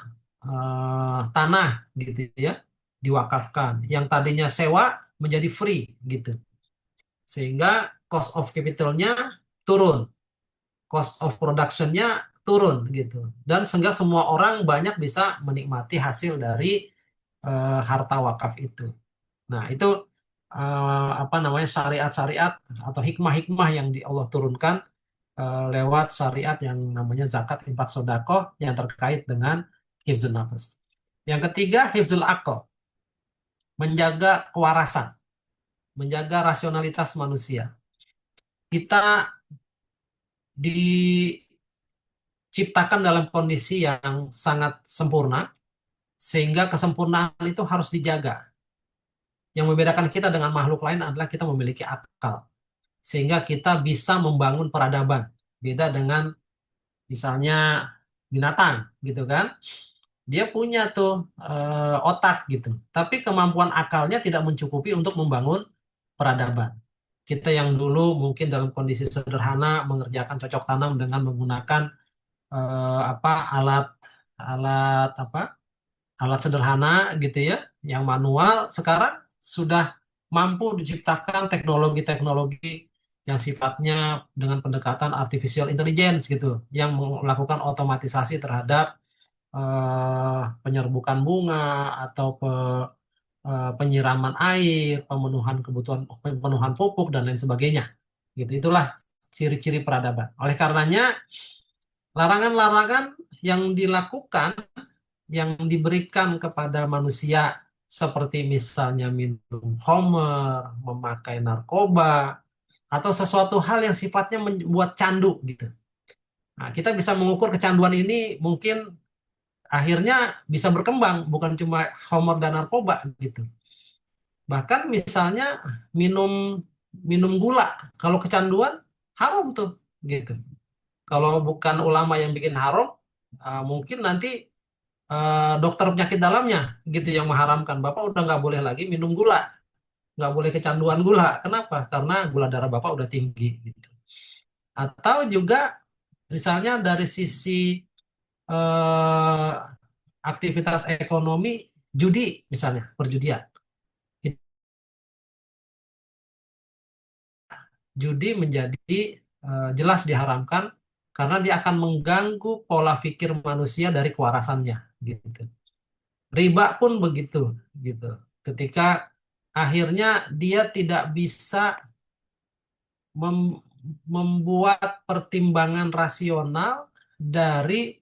tanah gitu ya diwakafkan yang tadinya sewa menjadi free gitu, sehingga cost of capitalnya turun, cost of productionnya turun gitu, dan sehingga semua orang banyak bisa menikmati hasil dari harta wakaf itu. Nah itu apa namanya syariat-syariat atau hikmah-hikmah yang di Allah turunkan lewat syariat yang namanya zakat, infak, sodakoh yang terkait dengan hifzul nafas. Yang ketiga, hifzul akal, menjaga kewarasan, menjaga rasionalitas manusia. Kita diciptakan dalam kondisi yang sangat sempurna, sehingga kesempurnaan itu harus dijaga. Yang membedakan kita dengan makhluk lain adalah kita memiliki akal, sehingga kita bisa membangun peradaban. Beda dengan misalnya binatang, gitu kan? Dia punya tuh otak gitu, tapi kemampuan akalnya tidak mencukupi untuk membangun peradaban. Kita yang dulu mungkin dalam kondisi sederhana mengerjakan cocok tanam dengan menggunakan apa alat alat apa alat sederhana gitu ya, yang manual, sekarang sudah mampu diciptakan teknologi-teknologi yang sifatnya dengan pendekatan artificial intelligence gitu, yang melakukan otomatisasi terhadap penyerbukan bunga atau penyiraman air, pemenuhan kebutuhan, pemenuhan pupuk dan lain sebagainya. Gitu. Itulah ciri-ciri peradaban. Oleh karenanya, larangan-larangan yang dilakukan, yang diberikan kepada manusia seperti misalnya minum khamr, memakai narkoba, atau sesuatu hal yang sifatnya membuat candu gitu. Nah, kita bisa mengukur kecanduan ini mungkin akhirnya bisa berkembang bukan cuma homer dan narkoba gitu. Bahkan misalnya minum minum gula, kalau kecanduan haram tuh gitu. Kalau bukan ulama yang bikin haram, mungkin nanti dokter penyakit dalamnya gitu yang mengharamkan. Bapak udah nggak boleh lagi minum gula, nggak boleh kecanduan gula. Kenapa? Karena gula darah Bapak udah tinggi gitu. Atau juga misalnya dari sisi eh, aktivitas ekonomi, judi misalnya, perjudian. Judi menjadi jelas diharamkan karena dia akan mengganggu pola pikir manusia dari kewarasannya gitu. Riba pun begitu gitu. Ketika akhirnya dia tidak bisa mem- membuat pertimbangan rasional dari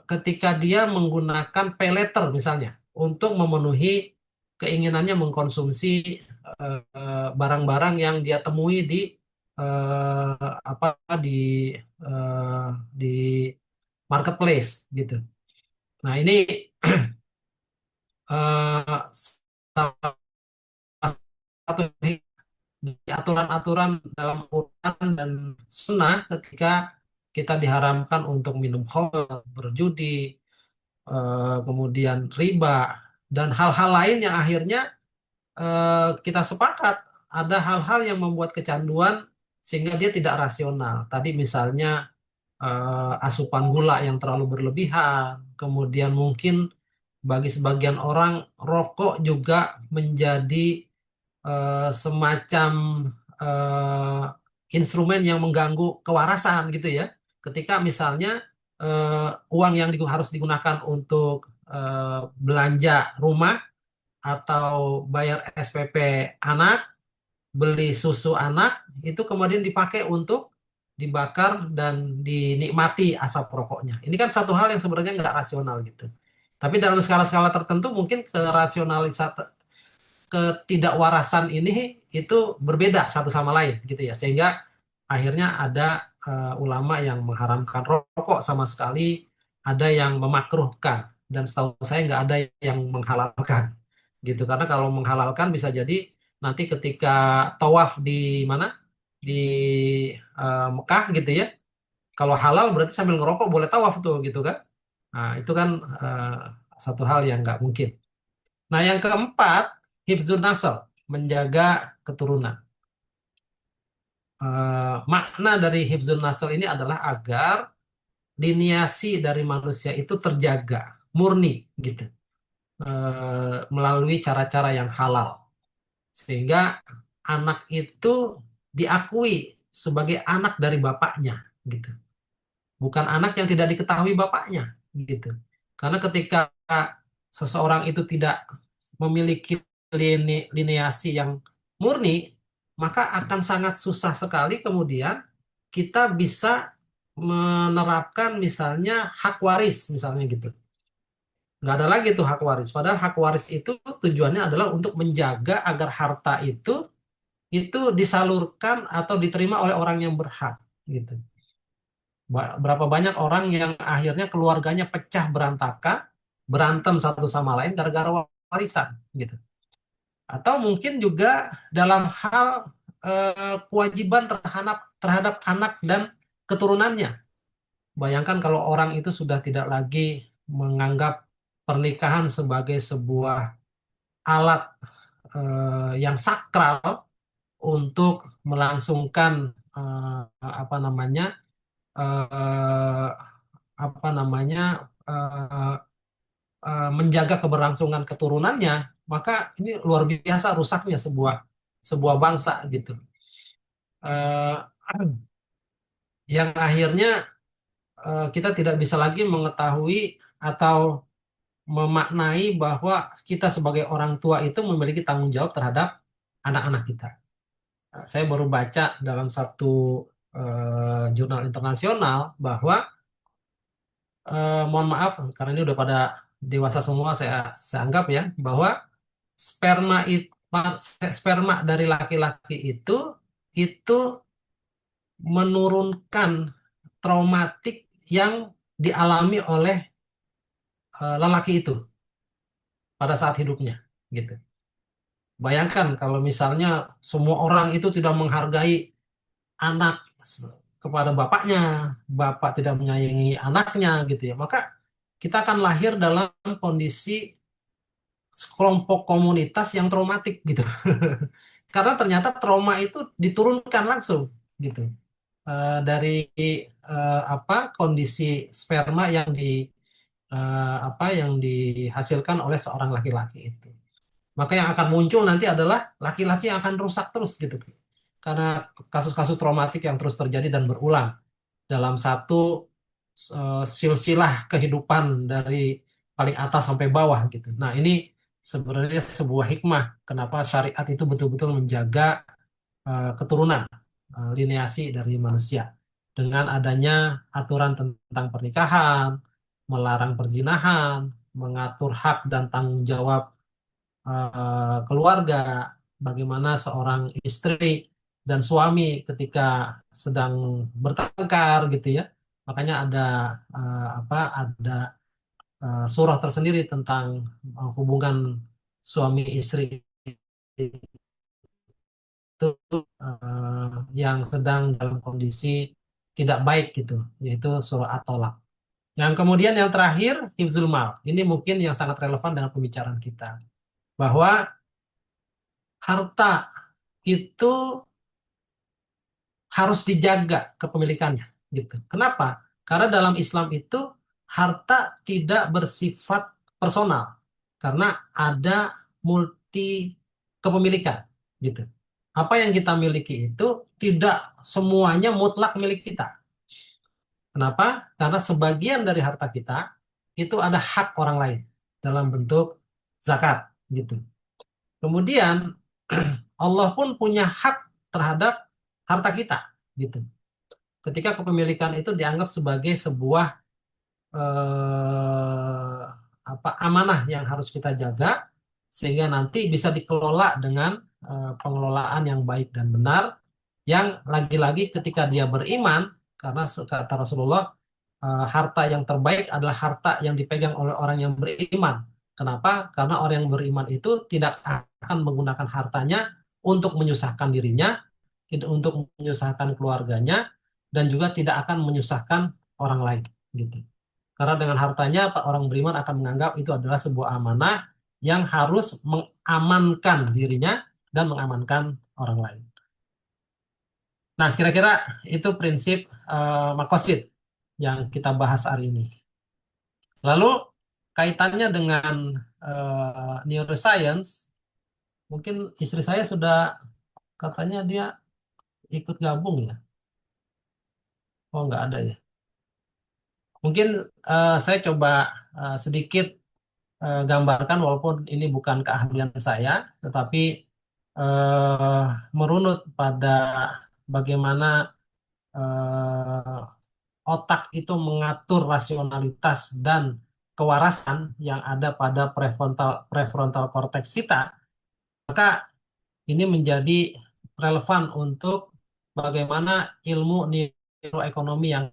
ketika dia menggunakan pay letter misalnya untuk memenuhi keinginannya mengkonsumsi barang-barang yang dia temui di apa eh, di marketplace gitu. Nah, ini salah satu di aturan-aturan dalam Quran dan Sunnah ketika kita diharamkan untuk minum khamr, berjudi, kemudian riba, dan hal-hal lain yang akhirnya kita sepakat ada hal-hal yang membuat kecanduan sehingga dia tidak rasional. Tadi misalnya asupan gula yang terlalu berlebihan. Kemudian mungkin bagi sebagian orang rokok juga menjadi semacam eh, instrumen yang mengganggu kewarasan gitu ya. Ketika misalnya uang yang harus digunakan untuk belanja rumah atau bayar SPP anak, beli susu anak, itu kemudian dipakai untuk dibakar dan dinikmati asap rokoknya. Ini kan satu hal yang sebenarnya nggak rasional gitu. Tapi dalam skala-skala tertentu mungkin ketidakwarasan ini itu berbeda satu sama lain gitu ya. Sehingga akhirnya ada ulama yang mengharamkan rokok sama sekali, ada yang memakruhkan, dan setahu saya nggak ada yang menghalalkan gitu. Karena kalau menghalalkan bisa jadi nanti ketika tawaf di mana di Mekah gitu ya, kalau halal berarti sambil ngerokok boleh tawaf tuh gitu kan. Nah itu kan eh, satu hal yang nggak mungkin. Nah yang keempat, hifzun nasl, menjaga keturunan. Makna dari hifzun nasl ini adalah agar liniasi dari manusia itu terjaga, murni gitu, melalui cara-cara yang halal, sehingga anak itu diakui sebagai anak dari bapaknya gitu, bukan anak yang tidak diketahui bapaknya gitu. Karena ketika seseorang itu tidak memiliki lineasi yang murni, maka akan sangat susah sekali kemudian kita bisa menerapkan misalnya hak waris misalnya gitu. Nggak ada lagi tuh hak waris. Padahal hak waris itu tujuannya adalah untuk menjaga agar harta itu disalurkan atau diterima oleh orang yang berhak gitu. Berapa banyak orang yang akhirnya keluarganya pecah berantakan, berantem satu sama lain gara-gara warisan gitu. Atau mungkin juga dalam hal kewajiban terhadap terhadap anak dan keturunannya. Bayangkan kalau orang itu sudah tidak lagi menganggap pernikahan sebagai sebuah alat yang sakral untuk melangsungkan apa namanya eh, apa namanya eh, menjaga keberlangsungan keturunannya, maka ini luar biasa rusaknya sebuah sebuah bangsa gitu. Eh, yang akhirnya kita tidak bisa lagi mengetahui atau memaknai bahwa kita sebagai orang tua itu memiliki tanggung jawab terhadap anak-anak kita. Saya baru baca dalam satu jurnal internasional bahwa mohon maaf karena ini udah pada dewasa semua, saya anggap ya bahwa sperma itu sperma dari laki-laki itu menurunkan traumatik yang dialami oleh lelaki itu pada saat hidupnya gitu. Bayangkan kalau misalnya semua orang itu tidak menghargai anak kepada bapaknya, bapak tidak menyayangi anaknya gitu ya, maka kita akan lahir dalam kondisi kelompok komunitas yang traumatik gitu. Karena ternyata trauma itu diturunkan langsung gitu. Dari apa kondisi sperma yang apa yang dihasilkan oleh seorang laki-laki itu. Maka yang akan muncul nanti adalah laki-laki yang akan rusak terus gitu. Karena kasus-kasus traumatik yang terus terjadi dan berulang dalam satu silsilah kehidupan dari paling atas sampai bawah gitu. Nah, ini sebenarnya sebuah hikmah kenapa syariat itu betul-betul menjaga keturunan, lineasi dari manusia dengan adanya aturan tentang pernikahan, melarang perzinahan, mengatur hak dan tanggung jawab keluarga, bagaimana seorang istri dan suami ketika sedang bertengkar gitu ya. Makanya ada apa ada surah tersendiri tentang hubungan suami istri itu yang sedang dalam kondisi tidak baik gitu, yaitu surah At-Tolak. Yang kemudian yang terakhir, hifzul mal. Ini mungkin yang sangat relevan dengan pembicaraan kita. Bahwa harta itu harus dijaga kepemilikannya gitu. Kenapa? Karena dalam Islam itu harta tidak bersifat personal karena ada multi kepemilikan gitu. Apa yang kita miliki itu tidak semuanya mutlak milik kita. Kenapa? Karena sebagian dari harta kita itu ada hak orang lain dalam bentuk zakat gitu. Kemudian Allah pun punya hak terhadap harta kita gitu. Ketika kepemilikan itu dianggap sebagai sebuah eh, amanah yang harus kita jaga sehingga nanti bisa dikelola dengan pengelolaan yang baik dan benar yang lagi-lagi ketika dia beriman karena kata Rasulullah harta yang terbaik adalah harta yang dipegang oleh orang yang beriman. Kenapa? Karena orang yang beriman itu tidak akan menggunakan hartanya untuk menyusahkan dirinya, tidak untuk menyusahkan keluarganya, dan juga tidak akan menyusahkan orang lain. Gitu. Karena dengan hartanya, Pak, orang beriman akan menganggap itu adalah sebuah amanah yang harus mengamankan dirinya dan mengamankan orang lain. Nah, kira-kira itu prinsip makosid yang kita bahas hari ini. Lalu, kaitannya dengan neuroscience, mungkin istri saya sudah katanya dia ikut gabung ya. Oh, nggak ada ya. Mungkin saya coba sedikit gambarkan walaupun ini bukan keahlian saya, tetapi eh, merunut pada bagaimana otak itu mengatur rasionalitas dan kewarasan yang ada pada prefrontal cortex kita, maka ini menjadi relevan untuk bagaimana ilmu neuroekonomi yang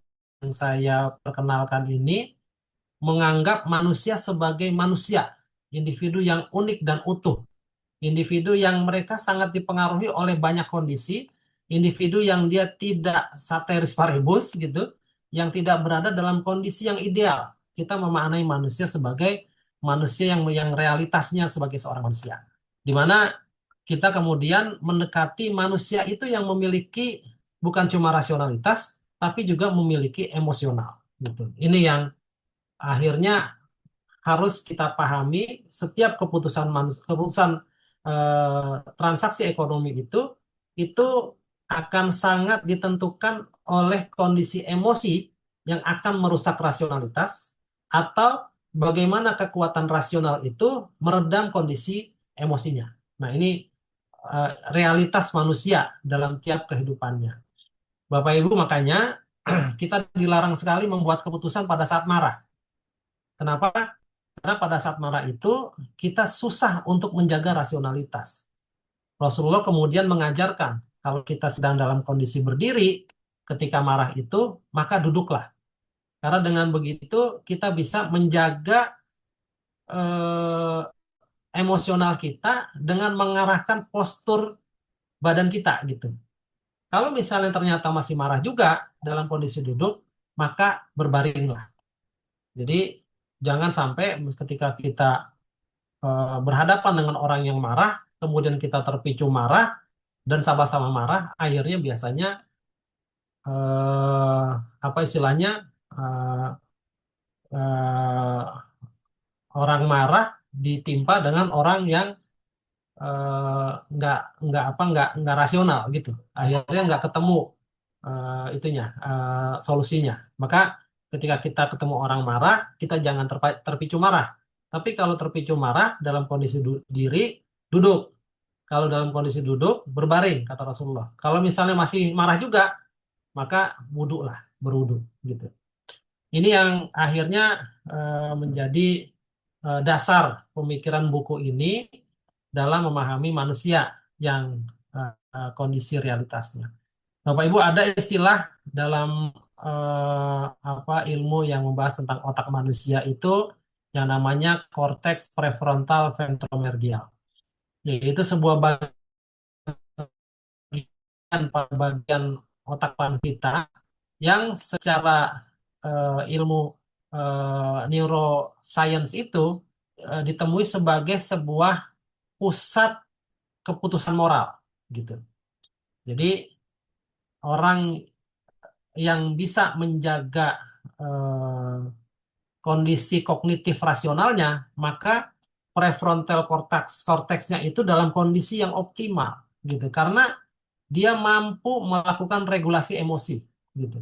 saya perkenalkan ini menganggap manusia sebagai manusia, individu yang unik dan utuh, individu yang mereka sangat dipengaruhi oleh banyak kondisi, individu yang dia tidak ceteris paribus gitu, yang tidak berada dalam kondisi yang ideal. Kita memaknai manusia sebagai manusia yang realitasnya sebagai seorang manusia. Di mana kita kemudian mendekati manusia itu yang memiliki bukan cuma rasionalitas, tapi juga memiliki emosional. Gitu. Ini yang akhirnya harus kita pahami setiap keputusan transaksi ekonomi itu akan sangat ditentukan oleh kondisi emosi yang akan merusak rasionalitas atau bagaimana kekuatan rasional itu meredam kondisi emosinya. Nah, ini realitas manusia dalam tiap kehidupannya. Bapak Ibu, makanya kita dilarang sekali membuat keputusan pada saat marah. Kenapa? Karena pada saat marah itu kita susah untuk menjaga rasionalitas. Rasulullah kemudian mengajarkan kalau kita sedang dalam kondisi berdiri ketika marah itu maka duduklah. Karena dengan begitu kita bisa menjaga eh, emosional kita dengan mengarahkan postur badan kita gitu. Kalau misalnya ternyata masih marah juga dalam kondisi duduk, maka berbaringlah. Jadi jangan sampai ketika kita berhadapan dengan orang yang marah, kemudian kita terpicu marah dan sama-sama marah, akhirnya biasanya eh, apa istilahnya eh, eh, orang marah ditimpa dengan orang yang nggak rasional gitu. Akhirnya nggak ketemu itunya solusinya. Maka ketika kita ketemu orang marah, kita jangan terpicu marah. Tapi kalau terpicu marah dalam kondisi diri, duduk. Kalau dalam kondisi duduk, berbaring, kata Rasulullah. Kalau misalnya masih marah juga, maka wudhu lah, berwudhu gitu. Ini yang akhirnya menjadi dasar pemikiran buku ini dalam memahami manusia yang kondisi realitasnya. Bapak Ibu, ada istilah dalam ilmu yang membahas tentang otak manusia itu yang namanya korteks prefrontal ventromedial, yaitu sebuah bagian otak panas kita yang secara ilmu neuroscience itu ditemui sebagai sebuah pusat keputusan moral gitu. Jadi orang yang bisa menjaga eh, kondisi kognitif rasionalnya, maka prefrontal korteksnya itu dalam kondisi yang optimal gitu. Karena dia mampu melakukan regulasi emosi gitu.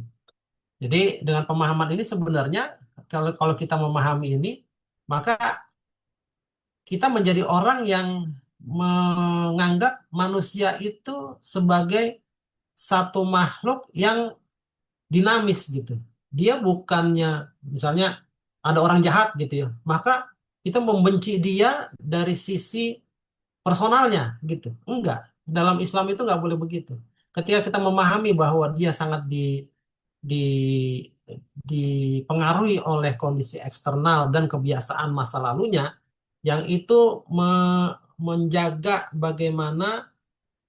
Jadi dengan pemahaman ini sebenarnya kalau kalau kita memahami ini, maka kita menjadi orang yang menganggap manusia itu sebagai satu makhluk yang dinamis gitu. Dia bukannya misalnya ada orang jahat gitu ya, maka kita membenci dia dari sisi personalnya gitu. Enggak. Dalam Islam itu nggak boleh begitu. Ketika kita memahami bahwa dia sangat di dipengaruhi oleh kondisi eksternal dan kebiasaan masa lalunya, yang itu menjaga bagaimana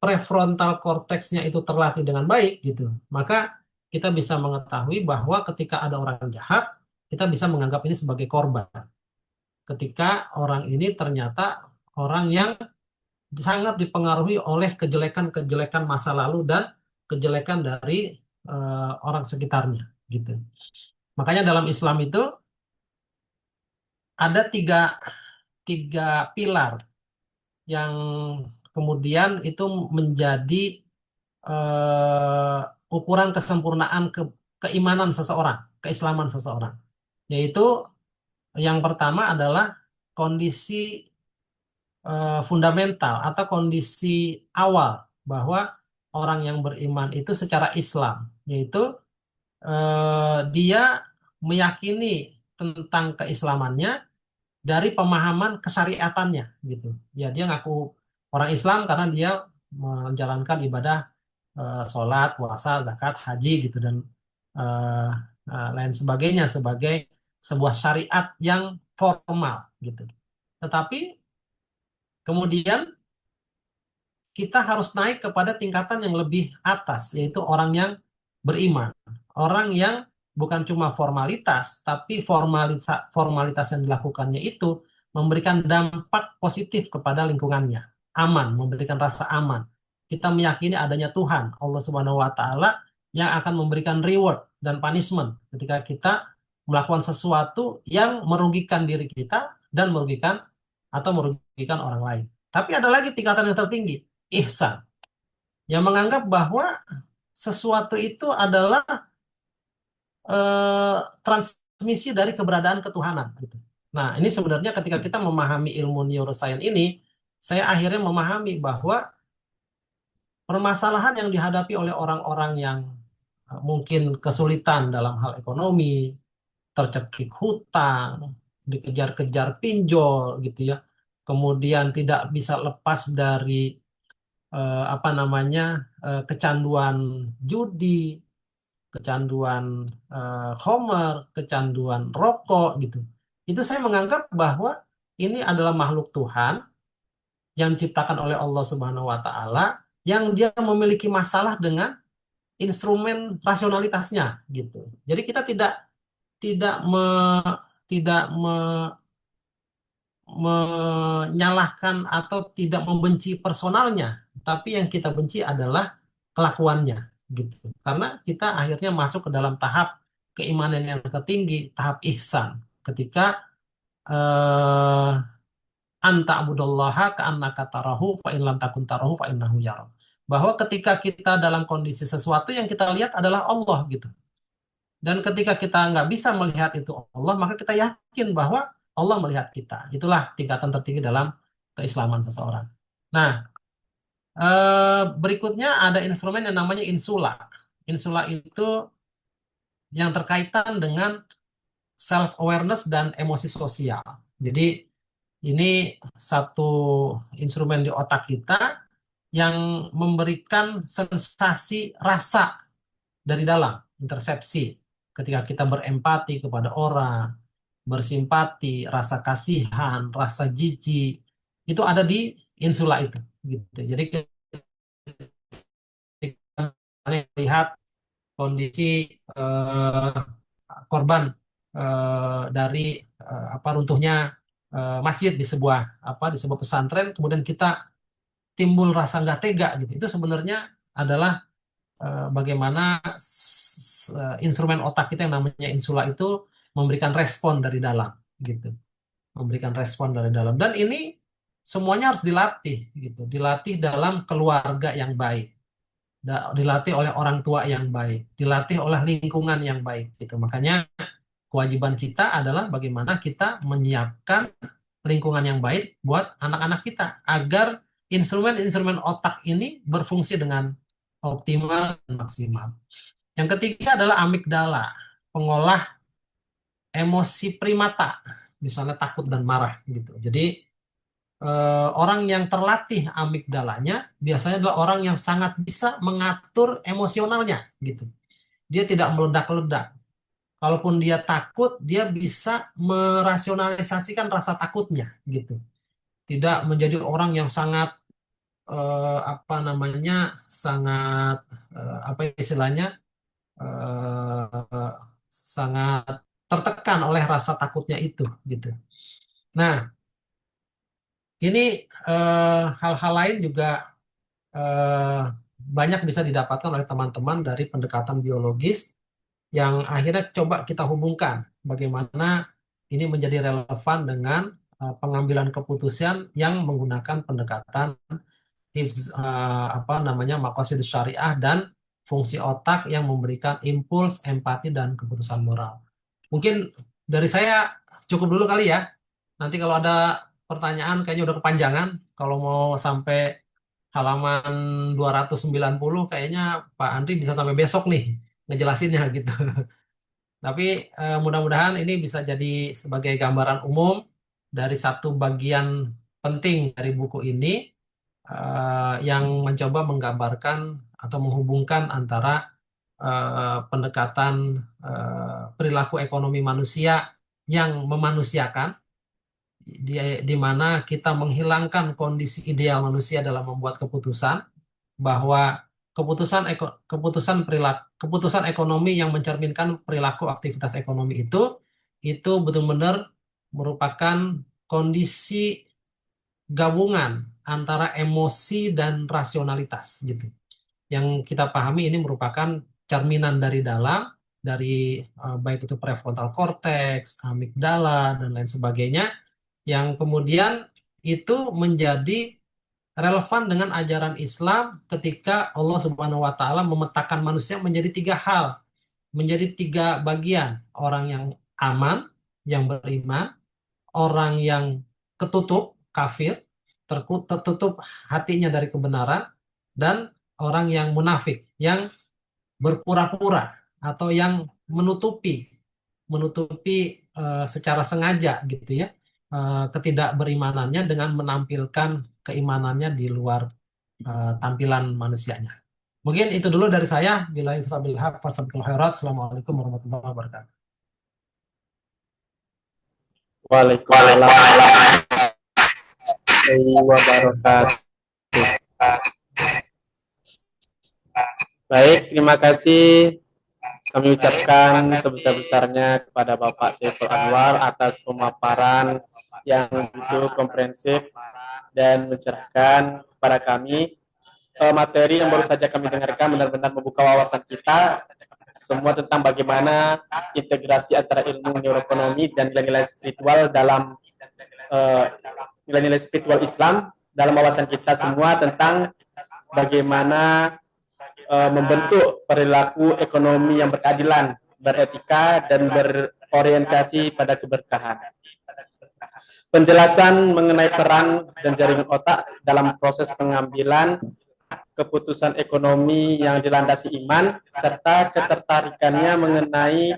prefrontal korteksnya itu terlatih dengan baik gitu, maka kita bisa mengetahui bahwa ketika ada orang jahat, kita bisa menganggap ini sebagai korban. Ketika orang ini ternyata orang yang sangat dipengaruhi oleh kejelekan-kejelekan masa lalu dan kejelekan dari orang sekitarnya gitu. Makanya dalam Islam itu ada tiga pilar yang kemudian itu menjadi ukuran kesempurnaan keimanan seseorang, keislaman seseorang. Yaitu yang pertama adalah kondisi fundamental atau kondisi awal bahwa orang yang beriman itu secara Islam, yaitu dia meyakini tentang keislamannya dari pemahaman kesyariatannya gitu. Ya dia ngaku orang Islam karena dia menjalankan ibadah sholat, puasa, zakat, haji gitu dan eh, lain sebagainya sebagai sebuah syariat yang formal gitu. Tetapi kemudian kita harus naik kepada tingkatan yang lebih atas, yaitu orang yang beriman. Orang yang bukan cuma formalitas, tapi formalitas yang dilakukannya itu memberikan dampak positif kepada lingkungannya. Aman, memberikan rasa aman. Kita meyakini adanya Tuhan, Allah Subhanahu wa Ta'ala, yang akan memberikan reward dan punishment ketika kita melakukan sesuatu yang merugikan diri kita dan merugikan atau merugikan orang lain. Tapi ada lagi tingkatan yang tertinggi, ihsan, yang menganggap bahwa sesuatu itu adalah transmisi dari keberadaan ketuhanan gitu. Nah, ini sebenarnya ketika kita memahami ilmu neuroscience ini, saya akhirnya memahami bahwa permasalahan yang dihadapi oleh orang-orang yang mungkin kesulitan dalam hal ekonomi, tercekik hutang, dikejar-kejar pinjol gitu ya. Kemudian tidak bisa lepas dari apa namanya kecanduan judi, kecanduan Homer, kecanduan rokok gitu. Itu saya menganggap bahwa ini adalah makhluk Tuhan yang diciptakan oleh Allah Subhanahu wa Ta'ala yang dia memiliki masalah dengan instrumen rasionalitasnya gitu. Jadi kita tidak me, tidak menyalahkan atau tidak membenci personalnya, tapi yang kita benci adalah kelakuannya gitu. Karena kita akhirnya masuk ke dalam tahap keimanan yang tertinggi, tahap ihsan. Ketika eh, anta abudallaha ka'annaka tarahu fa in lam takun tarahu fa innahu yarak. Bahwa ketika kita dalam kondisi sesuatu yang kita lihat adalah Allah gitu. Dan ketika kita nggak bisa melihat itu Allah, maka kita yakin bahwa Allah melihat kita. Itulah tingkatan tertinggi dalam keislaman seseorang. Nah, berikutnya ada instrumen yang namanya insula. Insula itu yang terkaitan dengan self-awareness dan emosi sosial. Jadi, ini satu instrumen di otak kita yang memberikan sensasi rasa dari dalam, intersepsi. Ketika kita berempati kepada orang, bersimpati, rasa kasihan, rasa jijik, itu ada di insula itu. Gitu. Jadi kita melihat kondisi eh, korban dari apa runtuhnya masjid di sebuah di sebuah pesantren, kemudian kita timbul rasa nggak tega gitu. Itu sebenarnya adalah bagaimana instrumen otak kita yang namanya insula itu memberikan respon dari dalam, gitu, memberikan respon dari dalam. Dan ini semuanya harus dilatih, gitu, dilatih dalam keluarga yang baik, dilatih oleh orang tua yang baik, dilatih oleh lingkungan yang baik, gitu. Makanya kewajiban kita adalah bagaimana kita menyiapkan lingkungan yang baik buat anak-anak kita agar instrumen-instrumen otak ini berfungsi dengan optimal dan maksimal. Yang ketiga adalah amigdala, pengolah emosi primata, misalnya takut dan marah gitu. Jadi orang yang terlatih amigdalanya biasanya adalah orang yang sangat bisa mengatur emosionalnya gitu. Dia tidak meledak-ledak. Kalaupun dia takut, dia bisa merasionalisasikan rasa takutnya gitu. Tidak menjadi orang yang sangat apa namanya, sangat apa istilahnya, eh, sangat tertekan oleh rasa takutnya itu gitu. Nah, ini hal-hal lain juga eh, banyak bisa didapatkan oleh teman-teman dari pendekatan biologis yang akhirnya coba kita hubungkan bagaimana ini menjadi relevan dengan pengambilan keputusan yang menggunakan pendekatan apa namanya maqasid syariah dan fungsi otak yang memberikan impuls, empati dan keputusan moral. Mungkin dari saya cukup dulu kali ya. Nanti kalau ada pertanyaan kayaknya udah kepanjangan. Kalau mau sampai halaman 290 kayaknya Pak Andri bisa sampai besok nih ngejelasinnya gitu. Tapi mudah-mudahan ini bisa jadi sebagai gambaran umum dari satu bagian penting dari buku ini yang mencoba menggambarkan atau menghubungkan antara pendekatan perilaku ekonomi manusia yang memanusiakan, di mana kita menghilangkan kondisi ideal manusia dalam membuat keputusan, bahwa keputusan ekonomi yang mencerminkan perilaku aktivitas ekonomi itu benar-benar merupakan kondisi gabungan antara emosi dan rasionalitas gitu. Yang kita pahami ini merupakan cerminan dari dalam, dari baik itu prefrontal cortex, amigdala dan lain sebagainya, yang kemudian itu menjadi relevan dengan ajaran Islam ketika Allah Subhanahu wa taala memetakan manusia menjadi tiga hal, menjadi tiga bagian: orang yang aman, yang beriman, orang yang ketutup, kafir, tertutup hatinya dari kebenaran, dan orang yang munafik, yang berpura-pura atau yang menutupi menutupi secara sengaja gitu ya, ketidakberimanannya dengan menampilkan keimanannya di luar tampilan manusianya. Mungkin itu dulu dari saya. Billahi taufiq wal hidayah. Assalamualaikum warahmatullahi wabarakatuh. Waalaikumsalam warahmatullahi wabarakatuh. Baik, terima kasih kami ucapkan sebesar-besarnya kepada Bapak Saiful Anwar atas pemaparan yang begitu komprehensif dan mencerahkan kepada kami. Materi yang baru saja kami dengarkan benar-benar membuka wawasan kita semua tentang bagaimana integrasi antara ilmu neuroekonomi dan nilai-nilai spiritual dalam nilai-nilai spiritual Islam dalam wawasan kita semua tentang bagaimana membentuk perilaku ekonomi yang berkeadilan, beretika, dan berorientasi pada keberkahan. Penjelasan mengenai peran dan jaringan otak dalam proses pengambilan keputusan ekonomi yang dilandasi iman, serta ketertarikannya mengenai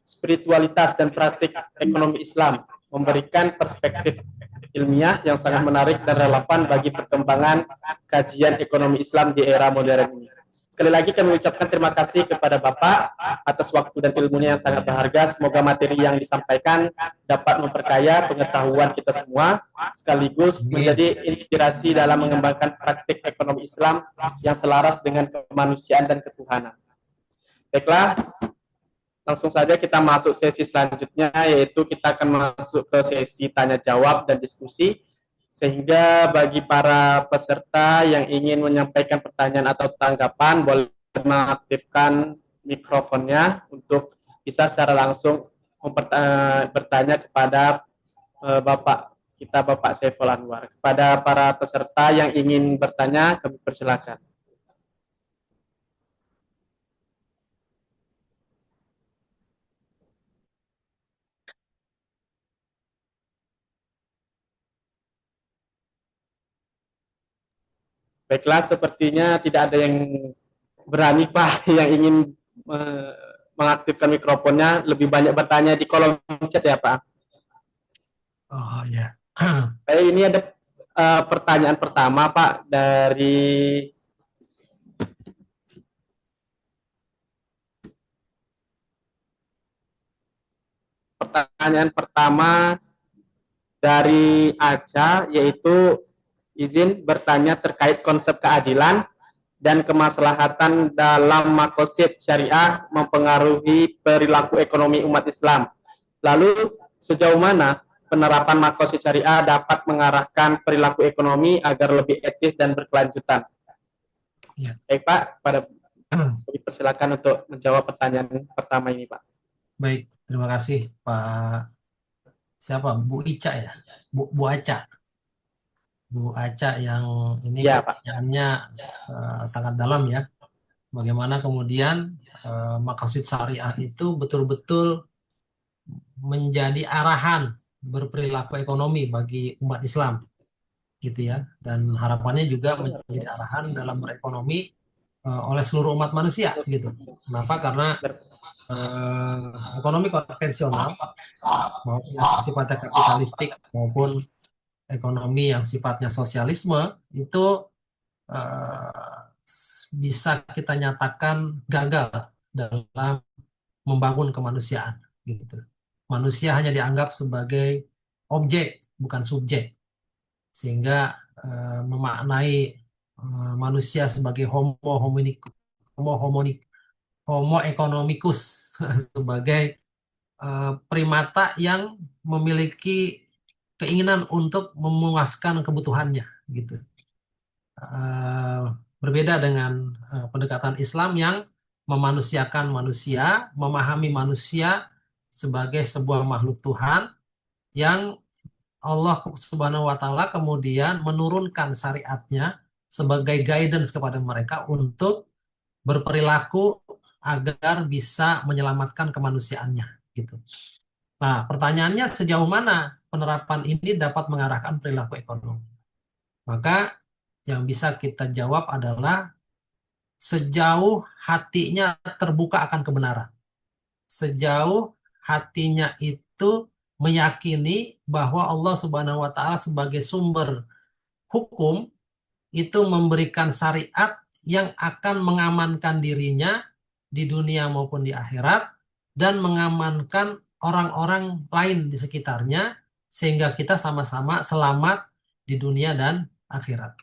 spiritualitas dan praktik ekonomi Islam, memberikan perspektif ilmiah yang sangat menarik dan relevan bagi perkembangan kajian ekonomi Islam di era modern ini. Sekali lagi kami ucapkan terima kasih kepada Bapak atas waktu dan ilmunya yang sangat berharga. Semoga materi yang disampaikan dapat memperkaya pengetahuan kita semua, sekaligus menjadi inspirasi dalam mengembangkan praktik ekonomi Islam yang selaras dengan kemanusiaan dan ketuhanan. Baiklah, langsung saja kita masuk sesi selanjutnya, yaitu kita akan masuk ke sesi tanya jawab dan diskusi, sehingga bagi para peserta yang ingin menyampaikan pertanyaan atau tanggapan boleh mengaktifkan mikrofonnya untuk bisa secara langsung bertanya kepada Bapak kita, Bapak Saiful Anwar. Kepada para peserta yang ingin bertanya, kami persilakan. Baiklah, sepertinya tidak ada yang berani Pak yang ingin mengaktifkan mikrofonnya. Lebih banyak bertanya di kolom chat ya Pak. Oh ya. Ini ada pertanyaan pertama Pak dari pertanyaan pertama dari Aca, yaitu izin bertanya terkait konsep keadilan dan kemaslahatan dalam makosid syariah mempengaruhi perilaku ekonomi umat Islam. Lalu sejauh mana penerapan makosid syariah dapat mengarahkan perilaku ekonomi agar lebih etis dan berkelanjutan? Ya. Baik Pak, pada dipersilakan untuk menjawab pertanyaan pertama ini Pak. Baik, terima kasih Pak. Siapa? Bu Ica ya? Bu Aca. Bu Aca yang ini ya, pertanyaannya sangat dalam ya. Bagaimana kemudian maqasid syariah itu betul-betul menjadi arahan berperilaku ekonomi bagi umat Islam gitu ya, dan harapannya juga menjadi arahan dalam berekonomi oleh seluruh umat manusia gitu. Kenapa? Karena ekonomi konvensional maupun yang sifatnya kapitalistik maupun ekonomi yang sifatnya sosialisme itu bisa kita nyatakan gagal dalam membangun kemanusiaan gitu. Manusia hanya dianggap sebagai objek bukan subjek, sehingga memaknai manusia sebagai homo economicus sebagai primata yang memiliki keinginan untuk memuaskan kebutuhannya gitu. Berbeda dengan pendekatan Islam yang memanusiakan manusia, memahami manusia sebagai sebuah makhluk Tuhan yang Allah Subhanahu wa taala kemudian menurunkan syariatnya sebagai guidance kepada mereka untuk berperilaku agar bisa menyelamatkan kemanusiaannya gitu. Nah, pertanyaannya sejauh mana penerapan ini dapat mengarahkan perilaku ekonomi? Maka yang bisa kita jawab adalah sejauh hatinya terbuka akan kebenaran. Sejauh hatinya itu meyakini bahwa Allah Subhanahu wa taala sebagai sumber hukum itu memberikan syariat yang akan mengamankan dirinya di dunia maupun di akhirat dan mengamankan orang-orang lain di sekitarnya sehingga kita sama-sama selamat di dunia dan akhirat.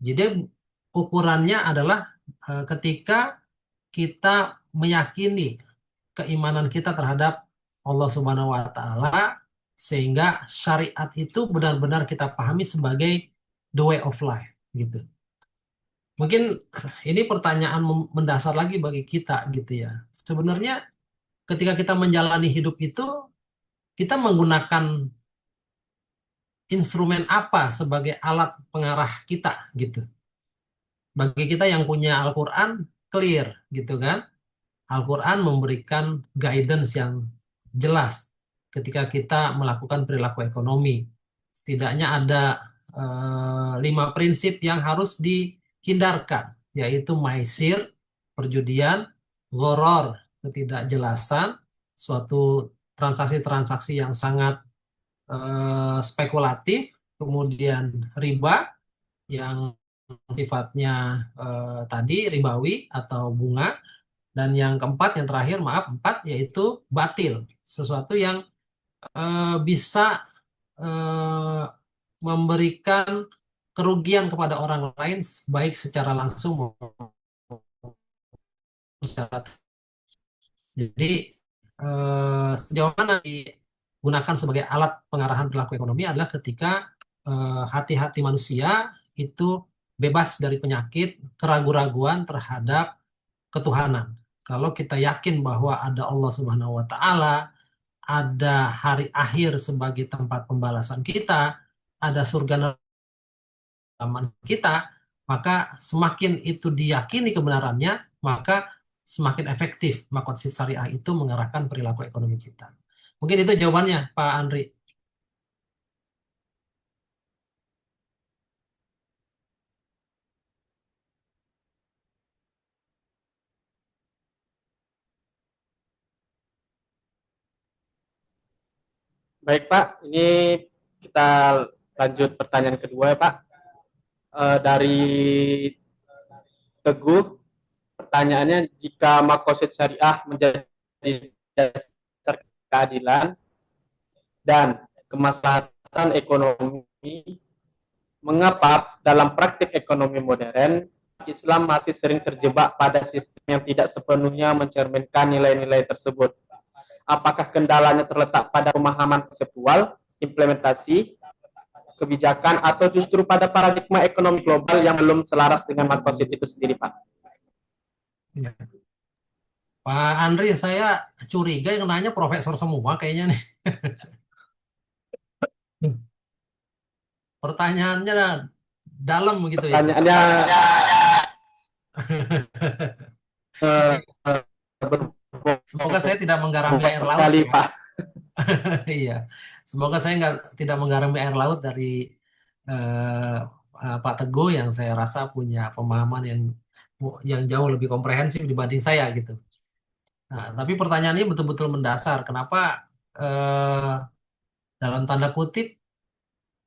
Jadi ukurannya adalah ketika kita meyakini keimanan kita terhadap Allah Subhanahu wa taala sehingga syariat itu benar-benar kita pahami sebagai the way of life gitu. Mungkin ini pertanyaan mendasar lagi bagi kita gitu ya. Sebenarnya ketika kita menjalani hidup itu kita menggunakan instrumen apa sebagai alat pengarah kita gitu. Bagi kita yang punya Al-Qur'an clear gitu kan. Al-Quran memberikan guidance yang jelas ketika kita melakukan perilaku ekonomi. Setidaknya ada 5 prinsip yang harus dihindarkan, yaitu maisir, perjudian, gharar, ketidakjelasan, suatu transaksi-transaksi yang sangat spekulatif, kemudian riba yang sifatnya tadi ribawi atau bunga, dan yang keempat, yang terakhir, maaf, 4, yaitu batil. Sesuatu yang bisa memberikan kerugian kepada orang lain, baik secara langsung maupun secara. Jadi, sejauh mana digunakan sebagai alat pengarahan perilaku ekonomi adalah ketika hati-hati manusia itu bebas dari penyakit, keraguan-raguan terhadap ketuhanan. Kalau kita yakin bahwa ada Allah Subhanahu wa taala, ada hari akhir sebagai tempat pembalasan kita, ada surga aman kita, maka semakin itu diyakini kebenarannya, maka semakin efektif makosid syariah itu mengarahkan perilaku ekonomi kita. Mungkin itu jawabannya, Pak Andri. Baik Pak, ini kita lanjut pertanyaan kedua ya Pak. Dari Teguh, pertanyaannya, jika makosid syariah menjadi dasar keadilan dan kemaslahatan ekonomi, mengapa dalam praktik ekonomi modern Islam masih sering terjebak pada sistem yang tidak sepenuhnya mencerminkan nilai-nilai tersebut? Apakah kendalanya terletak pada pemahaman konseptual, implementasi, kebijakan, atau justru pada paradigma ekonomi global yang belum selaras dengan makosid itu sendiri, Pak? Ya. Pak Andri, saya curiga yang nanya profesor semua kayaknya nih. Pertanyaannya dalam begitu ya. Pertanyaannya Oke. berbobot Semoga saya tidak menggarami air laut sekali, ya. Pak. Iya. Semoga saya tidak menggarami air laut dari eh, Pak Teguh yang saya rasa punya pemahaman yang jauh lebih komprehensif dibanding saya gitu. Nah, tapi pertanyaan ini betul-betul mendasar. Kenapa eh, dalam tanda kutip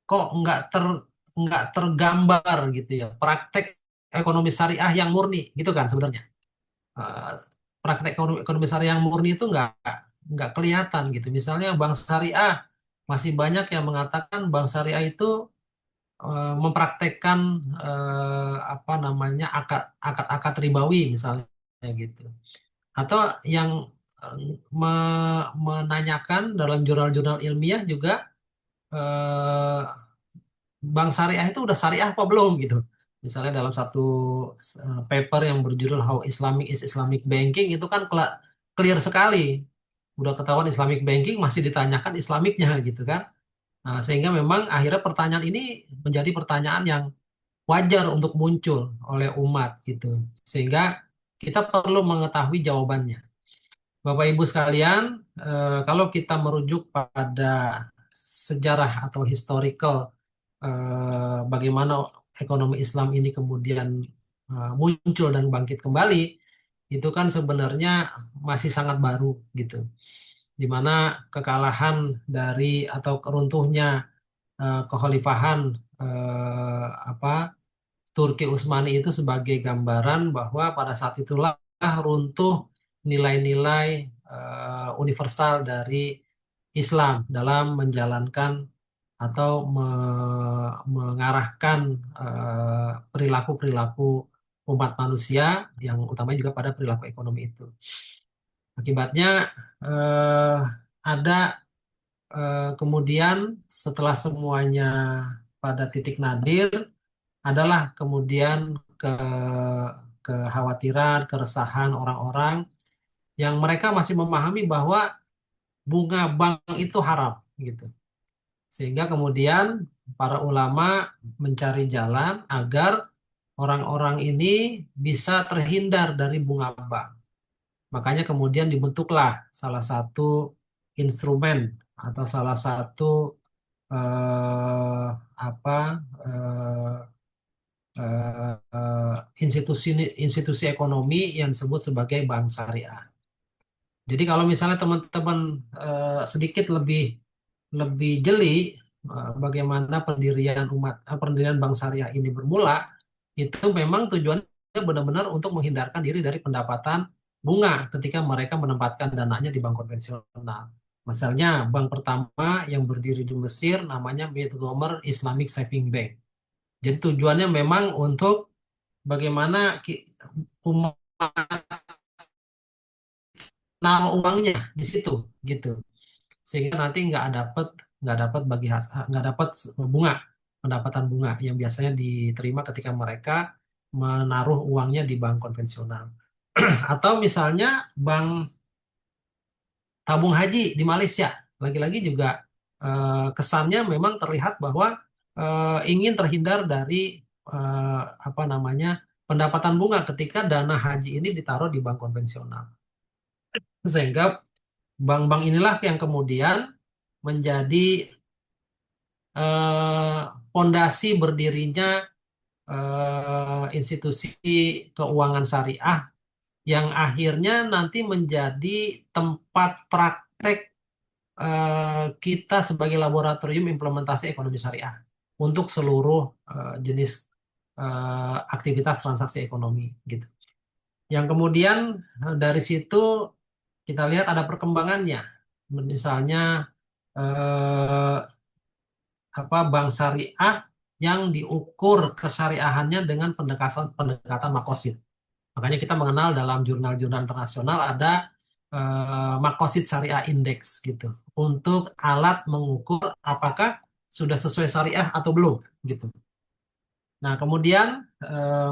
kok nggak tergambar gitu ya praktek ekonomi syariah yang murni gitu kan sebenarnya. Eh, Praktek ekonomi syariah yang murni itu nggak kelihatan gitu. Misalnya bank syariah masih banyak yang mengatakan bank syariah itu mempraktekkan apa namanya akad-akad ribawi misalnya gitu. Atau yang eh, menanyakan dalam jurnal-jurnal ilmiah juga eh, bank syariah itu udah syariah apa belum gitu. Misalnya dalam satu paper yang berjudul How Islamic is Islamic Banking itu kan clear sekali. Udah ketahuan Islamic Banking masih ditanyakan Islamicnya gitu kan. Nah, sehingga memang akhirnya pertanyaan ini menjadi pertanyaan yang wajar untuk muncul oleh umat gitu. Sehingga kita perlu mengetahui jawabannya. Bapak Ibu sekalian, kalau kita merujuk pada sejarah atau historical bagaimana ekonomi Islam ini kemudian muncul dan bangkit kembali, itu kan sebenarnya masih sangat baru gitu. Di mana kekalahan dari atau keruntuhnya kekhalifahan apa Turki Utsmani itu sebagai gambaran bahwa pada saat itulah runtuh nilai-nilai universal dari Islam dalam menjalankan atau mengarahkan perilaku-perilaku umat manusia yang utamanya juga pada perilaku ekonomi itu. Akibatnya eh, ada kemudian setelah semuanya pada titik nadir adalah kemudian ke kekhawatiran, keresahan orang-orang yang mereka masih memahami bahwa bunga bank itu haram gitu. Sehingga kemudian para ulama mencari jalan agar orang-orang ini bisa terhindar dari bunga bank. Makanya kemudian dibentuklah salah satu instrumen atau salah satu eh, apa eh, institusi institusi ekonomi yang disebut sebagai bank syariah. Jadi kalau misalnya teman-teman sedikit lebih lebih jeli bagaimana pendirian bank syariah ini bermula, itu memang tujuannya benar-benar untuk menghindarkan diri dari pendapatan bunga ketika mereka menempatkan dananya di bank konvensional. Misalnya bank pertama yang berdiri di Mesir namanya Beit Gomer Islamic Saving Bank. Jadi tujuannya memang untuk bagaimana umat naruh uangnya di situ gitu sehingga nanti nggak dapat nggak dapat bunga pendapatan bunga yang biasanya diterima ketika mereka menaruh uangnya di bank konvensional. Atau misalnya bank tabung haji di Malaysia. Lagi-lagi juga kesannya memang terlihat bahwa ingin terhindar dari apa namanya pendapatan bunga ketika dana haji ini ditaruh di bank konvensional. Sehingga bank-bank inilah yang kemudian menjadi pondasi berdirinya institusi keuangan syariah yang akhirnya nanti menjadi tempat praktek kita sebagai laboratorium implementasi ekonomi syariah untuk seluruh jenis aktivitas transaksi ekonomi gitu. Yang kemudian dari situ kita lihat ada perkembangannya. Misalnya eh, apa bank syariah yang diukur kesyariahannya dengan pendekatan pendekatan makosid. Makanya kita mengenal dalam jurnal-jurnal internasional ada Makosid Syariah Index gitu untuk alat mengukur apakah sudah sesuai syariah atau belum gitu. Nah, kemudian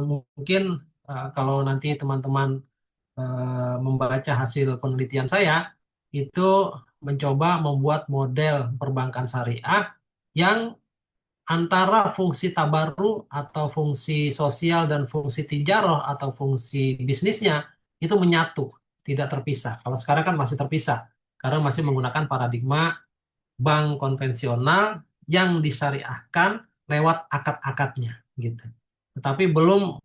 mungkin kalau nanti teman-teman membaca hasil penelitian saya itu mencoba membuat model perbankan syariah yang antara fungsi tabaru atau fungsi sosial dan fungsi tijaroh atau fungsi bisnisnya itu menyatu, tidak terpisah. Kalau sekarang kan masih terpisah, karena masih menggunakan paradigma bank konvensional yang disyariahkan lewat akad-akadnya, gitu. Tetapi belum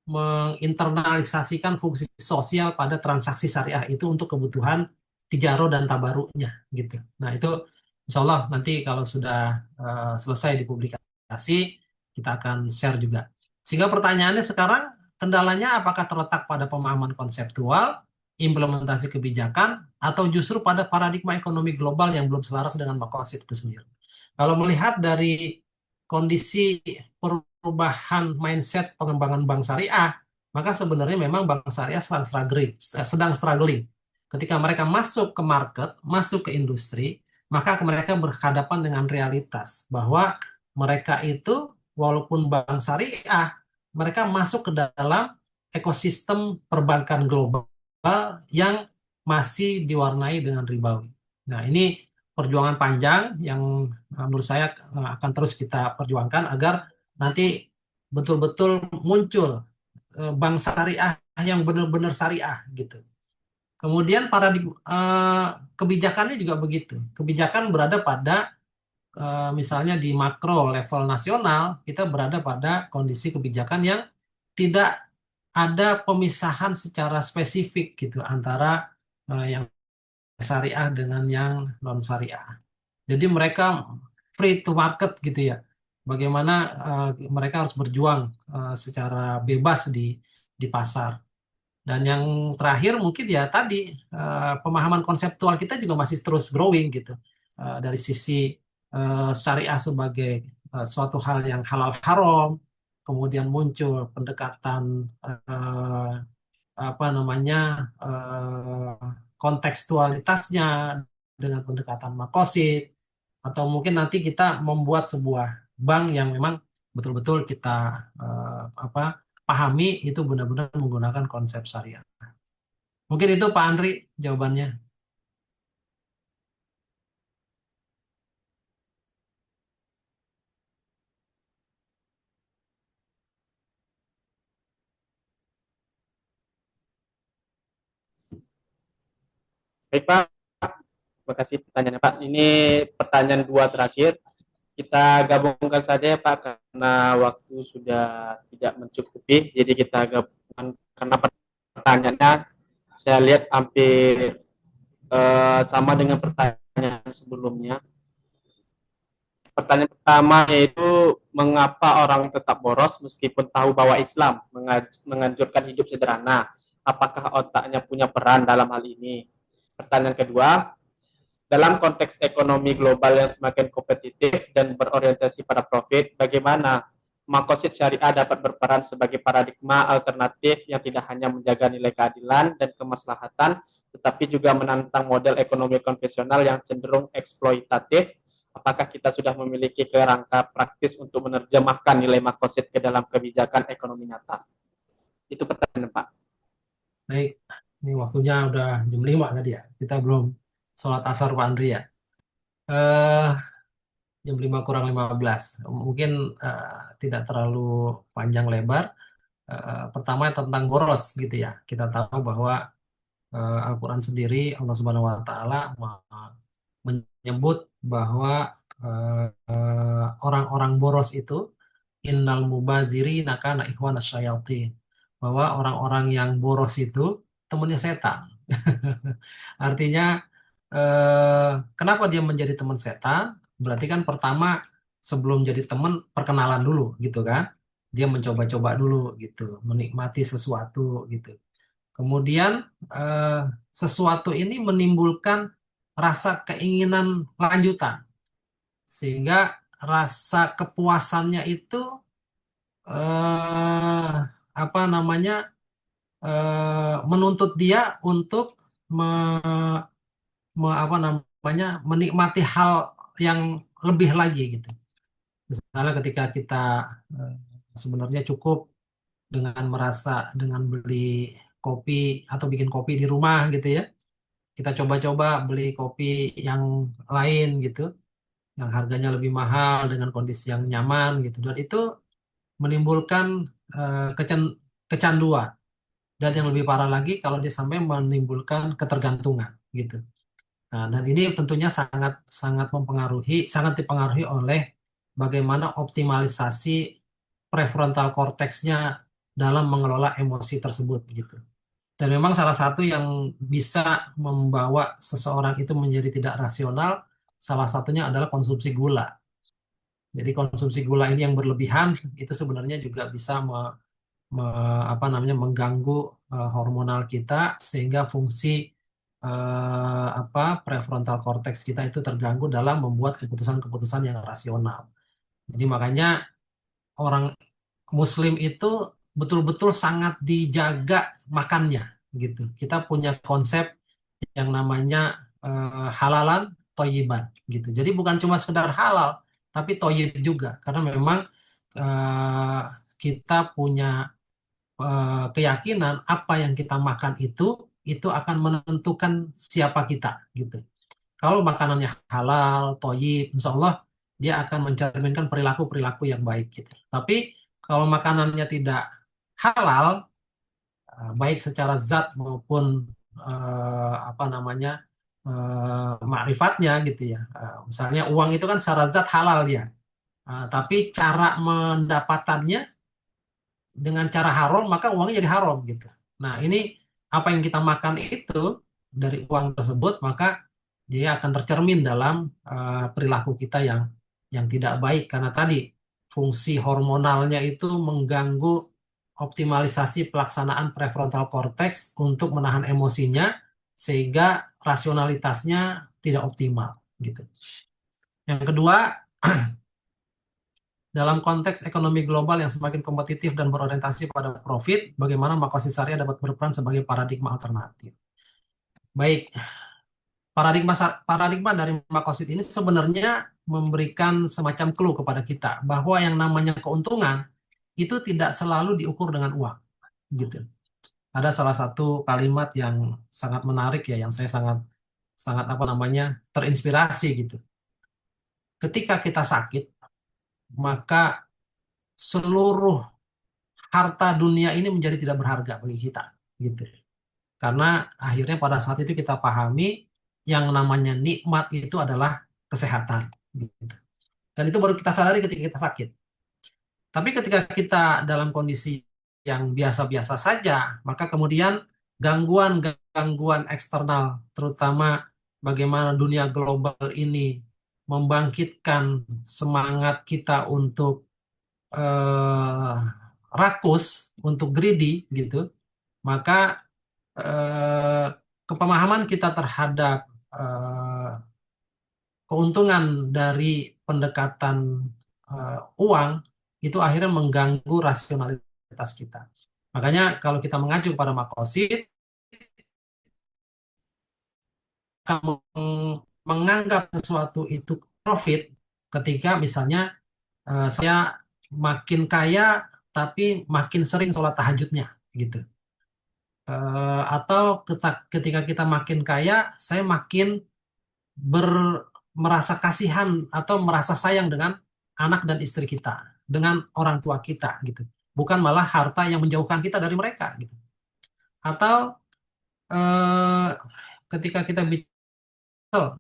menginternalisasikan fungsi sosial pada transaksi syariah itu untuk kebutuhan tijaro dan tabaruknya gitu. Nah, itu insya Allah nanti kalau sudah selesai dipublikasi kita akan share juga. Sehingga pertanyaannya sekarang kendalanya apakah terletak pada pemahaman konseptual, implementasi kebijakan, atau justru pada paradigma ekonomi global yang belum selaras dengan makosid itu sendiri. Kalau melihat dari kondisi perubahan mindset pengembangan bank syariah, maka sebenarnya memang bank syariah sedang struggling. Ketika mereka masuk ke market, masuk ke industri, maka mereka berhadapan dengan realitas bahwa mereka itu walaupun bank syariah, mereka masuk ke dalam ekosistem perbankan global yang masih diwarnai dengan ribawi. Nah, ini perjuangan panjang yang menurut saya akan terus kita perjuangkan agar nanti betul-betul muncul bank syariah yang benar-benar syariah gitu. Kemudian kebijakannya juga begitu. Kebijakan berada pada misalnya di makro level nasional kita berada pada kondisi kebijakan yang tidak ada pemisahan secara spesifik gitu antara yang syariah dengan yang non syariah. Jadi mereka free to market gitu ya. Bagaimana mereka harus berjuang secara bebas di pasar. Dan yang terakhir mungkin ya tadi pemahaman konseptual kita juga masih terus growing gitu. Dari sisi syariah sebagai suatu hal yang halal haram, kemudian muncul pendekatan apa namanya kontekstualitasnya dengan pendekatan makosid atau mungkin nanti kita membuat sebuah bank yang memang betul-betul kita apa pahami itu benar-benar menggunakan konsep syariah. Mungkin itu Pak Andri jawabannya. Baik Pak, terima kasih pertanyaannya Pak. Ini pertanyaan dua terakhir. Kita gabungkan saja ya Pak, karena waktu sudah tidak mencukupi. Jadi kita gabungkan karena pertanyaannya saya lihat hampir sama dengan pertanyaan sebelumnya. Pertanyaan pertama yaitu mengapa orang tetap boros meskipun tahu bahwa Islam menganjurkan hidup sederhana? Apakah otaknya punya peran dalam hal ini? Pertanyaan kedua, dalam konteks ekonomi global yang semakin kompetitif dan berorientasi pada profit, bagaimana makosid syariah dapat berperan sebagai paradigma alternatif yang tidak hanya menjaga nilai keadilan dan kemaslahatan, tetapi juga menantang model ekonomi konvensional yang cenderung eksploitatif. Apakah kita sudah memiliki kerangka praktis untuk menerjemahkan nilai makosid ke dalam kebijakan ekonomi nyata? Itu pertanyaan Pak. Baik, ini waktunya udah jam 5 tadi ya. Kita belum sholat asar Pak Andri ya. Eh, jam 5 kurang 15. Mungkin tidak terlalu panjang lebar. Pertama tentang boros gitu ya. Kita tahu bahwa Al-Quran sendiri Allah Subhanahu Wa Taala menyebut bahwa orang-orang boros itu innal mubaziri nakana ikhwanas syayatin, bahwa orang-orang yang boros itu temannya setan. Artinya kenapa dia menjadi teman setan? Berarti kan pertama sebelum jadi teman perkenalan dulu gitu kan. Dia mencoba-coba dulu gitu, menikmati sesuatu gitu. Kemudian eh, sesuatu ini menimbulkan rasa keinginan lanjutan sehingga rasa kepuasannya itu eh, apa namanya menuntut dia untuk apa namanya menikmati hal yang lebih lagi gitu. Misalnya ketika kita eh, sebenarnya cukup dengan merasa dengan beli kopi atau bikin kopi di rumah gitu ya. Kita coba-coba beli kopi yang lain gitu, yang harganya lebih mahal dengan kondisi yang nyaman gitu. Dan itu menimbulkan kecanduan. Dan yang lebih parah lagi kalau dia sampai menimbulkan ketergantungan gitu. Nah, dan ini tentunya sangat sangat sangat dipengaruhi oleh bagaimana optimalisasi prefrontal korteksnya dalam mengelola emosi tersebut gitu. Dan memang salah satu yang bisa membawa seseorang itu menjadi tidak rasional, salah satunya adalah konsumsi gula. Jadi konsumsi gula ini yang berlebihan itu sebenarnya juga bisa apa namanya mengganggu hormonal kita sehingga fungsi apa prefrontal cortex kita itu terganggu dalam membuat keputusan-keputusan yang rasional. Jadi makanya orang Muslim itu betul-betul sangat dijaga makannya gitu. Kita punya konsep yang namanya halalan toyiban gitu. Jadi bukan cuma sekedar halal, tapi toyib juga karena memang eh, kita punya keyakinan apa yang kita makan itu akan menentukan siapa kita gitu. Kalau makanannya halal, toyib, insya Allah dia akan mencerminkan perilaku-perilaku yang baik gitu. Tapi kalau makanannya tidak halal, baik secara zat maupun apa namanya makrifatnya gitu ya. Misalnya uang itu kan secara zat halal dia, tapi cara mendapatannya dengan cara haram maka uangnya jadi haram gitu. Nah ini apa yang kita makan itu dari uang tersebut maka dia akan tercermin dalam perilaku kita yang tidak baik karena tadi fungsi hormonalnya itu mengganggu optimalisasi pelaksanaan prefrontal cortex untuk menahan emosinya sehingga rasionalitasnya tidak optimal gitu. Yang kedua, dalam konteks ekonomi global yang semakin kompetitif dan berorientasi pada profit, bagaimana makosid syariah dapat berperan sebagai paradigma alternatif? Baik, paradigma dari makosid ini sebenarnya memberikan semacam clue kepada kita bahwa yang namanya keuntungan itu tidak selalu diukur dengan uang, gitu. Ada salah satu kalimat yang sangat menarik ya, yang saya sangat sangat apa namanya terinspirasi gitu. Ketika kita sakit, maka seluruh harta dunia ini menjadi tidak berharga bagi kita, gitu. Karena akhirnya pada saat itu kita pahami yang namanya nikmat itu adalah kesehatan, gitu. Dan itu baru kita sadari ketika kita sakit. Tapi ketika kita dalam kondisi yang biasa-biasa saja, maka kemudian gangguan-gangguan eksternal, terutama bagaimana dunia global ini membangkitkan semangat kita untuk eh, rakus, untuk greedy gitu, maka eh, kepemahaman kita terhadap eh, keuntungan dari pendekatan uang itu akhirnya mengganggu rasionalitas kita. Makanya kalau kita mengacu pada makosid, akan menganggap sesuatu itu profit ketika misalnya saya makin kaya tapi makin sering sholat tahajudnya gitu. Atau ketika kita makin kaya, saya makin ber, merasa kasihan atau merasa sayang dengan anak dan istri kita, dengan orang tua kita gitu. Bukan malah harta yang menjauhkan kita dari mereka gitu. Atau eh, ketika kita bicara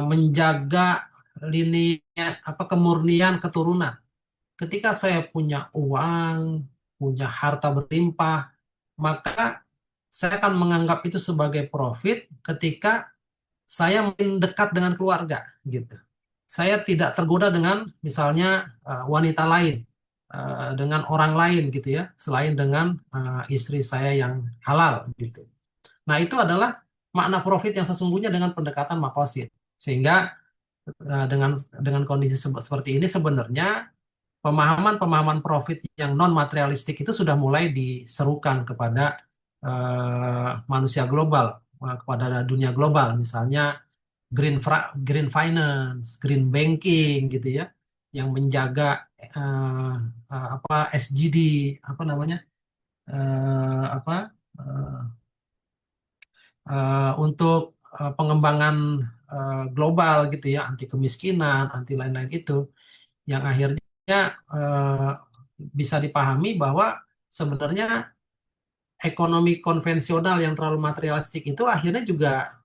menjaga lini apa kemurnian keturunan. Ketika saya punya uang, punya harta berlimpah, maka saya akan menganggap itu sebagai profit ketika saya makin dekat dengan keluarga, gitu. Saya tidak tergoda dengan misalnya wanita lain, dengan orang lain, gitu ya, selain dengan istri saya yang halal, gitu. Nah, itu adalah makna profit yang sesungguhnya dengan pendekatan makosid. Sehingga dengan kondisi seperti ini sebenarnya pemahaman-pemahaman profit yang non materialistik itu sudah mulai diserukan kepada manusia global, kepada dunia global, misalnya green finance, green banking gitu ya, yang menjaga eh, apa SGD, apa namanya, apa eh, untuk pengembangan global gitu ya, anti kemiskinan, anti lain-lain itu, yang akhirnya eh, bisa dipahami bahwa sebenarnya ekonomi konvensional yang terlalu materialistik itu akhirnya juga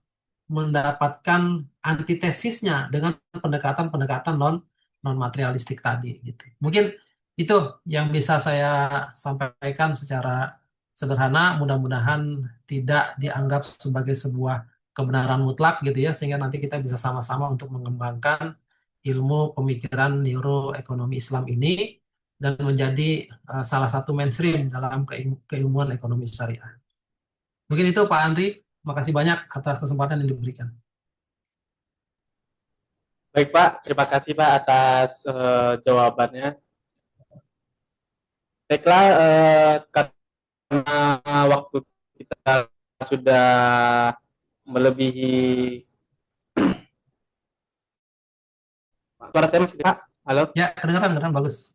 mendapatkan antitesisnya dengan pendekatan-pendekatan non materialistik tadi gitu. Mungkin itu yang bisa saya sampaikan secara sederhana, mudah-mudahan tidak dianggap sebagai sebuah kebenaran mutlak gitu ya, sehingga nanti kita bisa sama-sama untuk mengembangkan ilmu pemikiran neuroekonomi Islam ini dan menjadi salah satu mainstream dalam keilmuan ekonomi syariah. Mungkin itu Pak Andri, makasih banyak atas kesempatan yang diberikan. Baik Pak, terima kasih Pak atas jawabannya. Baiklah, karena waktu kita sudah melebihi. Suara saya masih Pak? Halo? Ya, kedengaran, kedengaran bagus.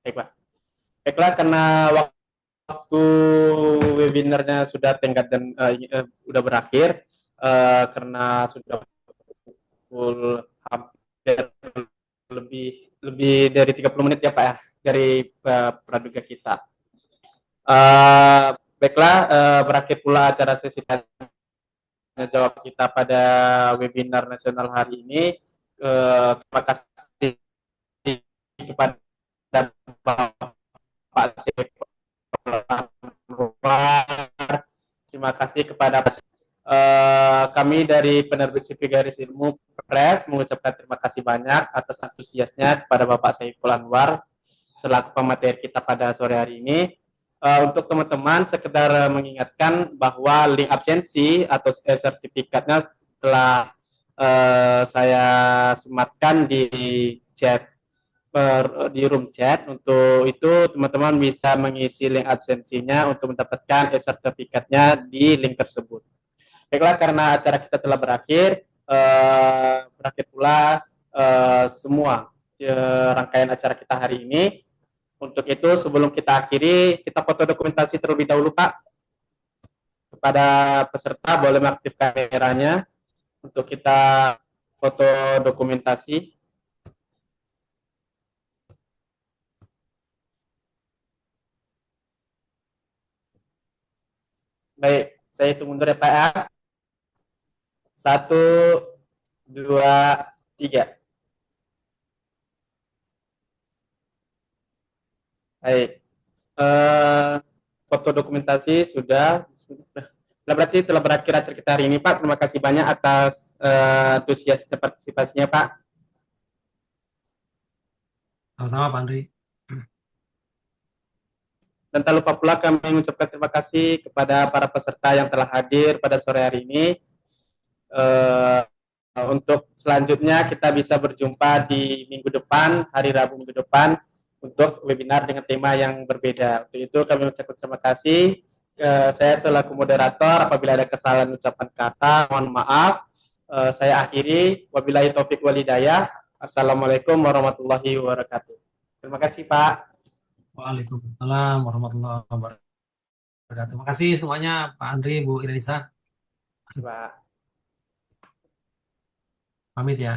Baik Pak. Baiklah, karena waktu webinarnya sudah tenggat dan sudah berakhir, karena sudah pukul hampir lebih lebih dari 30 menit ya Pak ya, dari praduga kita. Baiklah, berakhir pula acara sesi tanya jawab kita pada webinar nasional hari ini. Terima kasih kepada Bapak Sepulawar. Terima kasih kepada kami dari penerbit CV Garis Ilmu Press mengucapkan terima kasih banyak atas antusiasnya kepada Bapak Saiful Anwar selaku pemateri kita pada sore hari ini. Untuk teman-teman, sekedar mengingatkan bahwa link absensi atau sertifikatnya telah saya sematkan di chat di room chat. Untuk itu teman-teman bisa mengisi link absensinya untuk mendapatkan sertifikatnya di link tersebut. Baiklah, karena acara kita telah berakhir, berakhir pula semua rangkaian acara kita hari ini. Untuk itu, sebelum kita akhiri, kita foto dokumentasi terlebih dahulu, Pak. Kepada peserta, boleh mengaktifkan kameranya untuk kita foto dokumentasi. Baik, saya hitung mundur ya, Pak ya. 1, 2, 3. Baik. Foto dokumentasi sudah. Berarti telah berakhir acara kita hari ini, Pak. Terima kasih banyak atas antusias partisipasinya, Pak. Sama-sama Pak Andri. Dan tak lupa pula kami mengucapkan terima kasih kepada para peserta yang telah hadir pada sore hari ini. Untuk selanjutnya kita bisa berjumpa di minggu depan, hari Rabu minggu depan, untuk webinar dengan tema yang berbeda. Untuk itu kami mengucapkan terima kasih. Saya selaku moderator, apabila ada kesalahan ucapan kata, mohon maaf. Saya akhiri. Wabillahi taufik wal hidayah. Assalamualaikum warahmatullahi wabarakatuh. Terima kasih Pak. Waalaikumsalam warahmatullahi wabarakatuh. Terima kasih semuanya, Pak Andri, Bu Irisa. Pak. Pamit ya.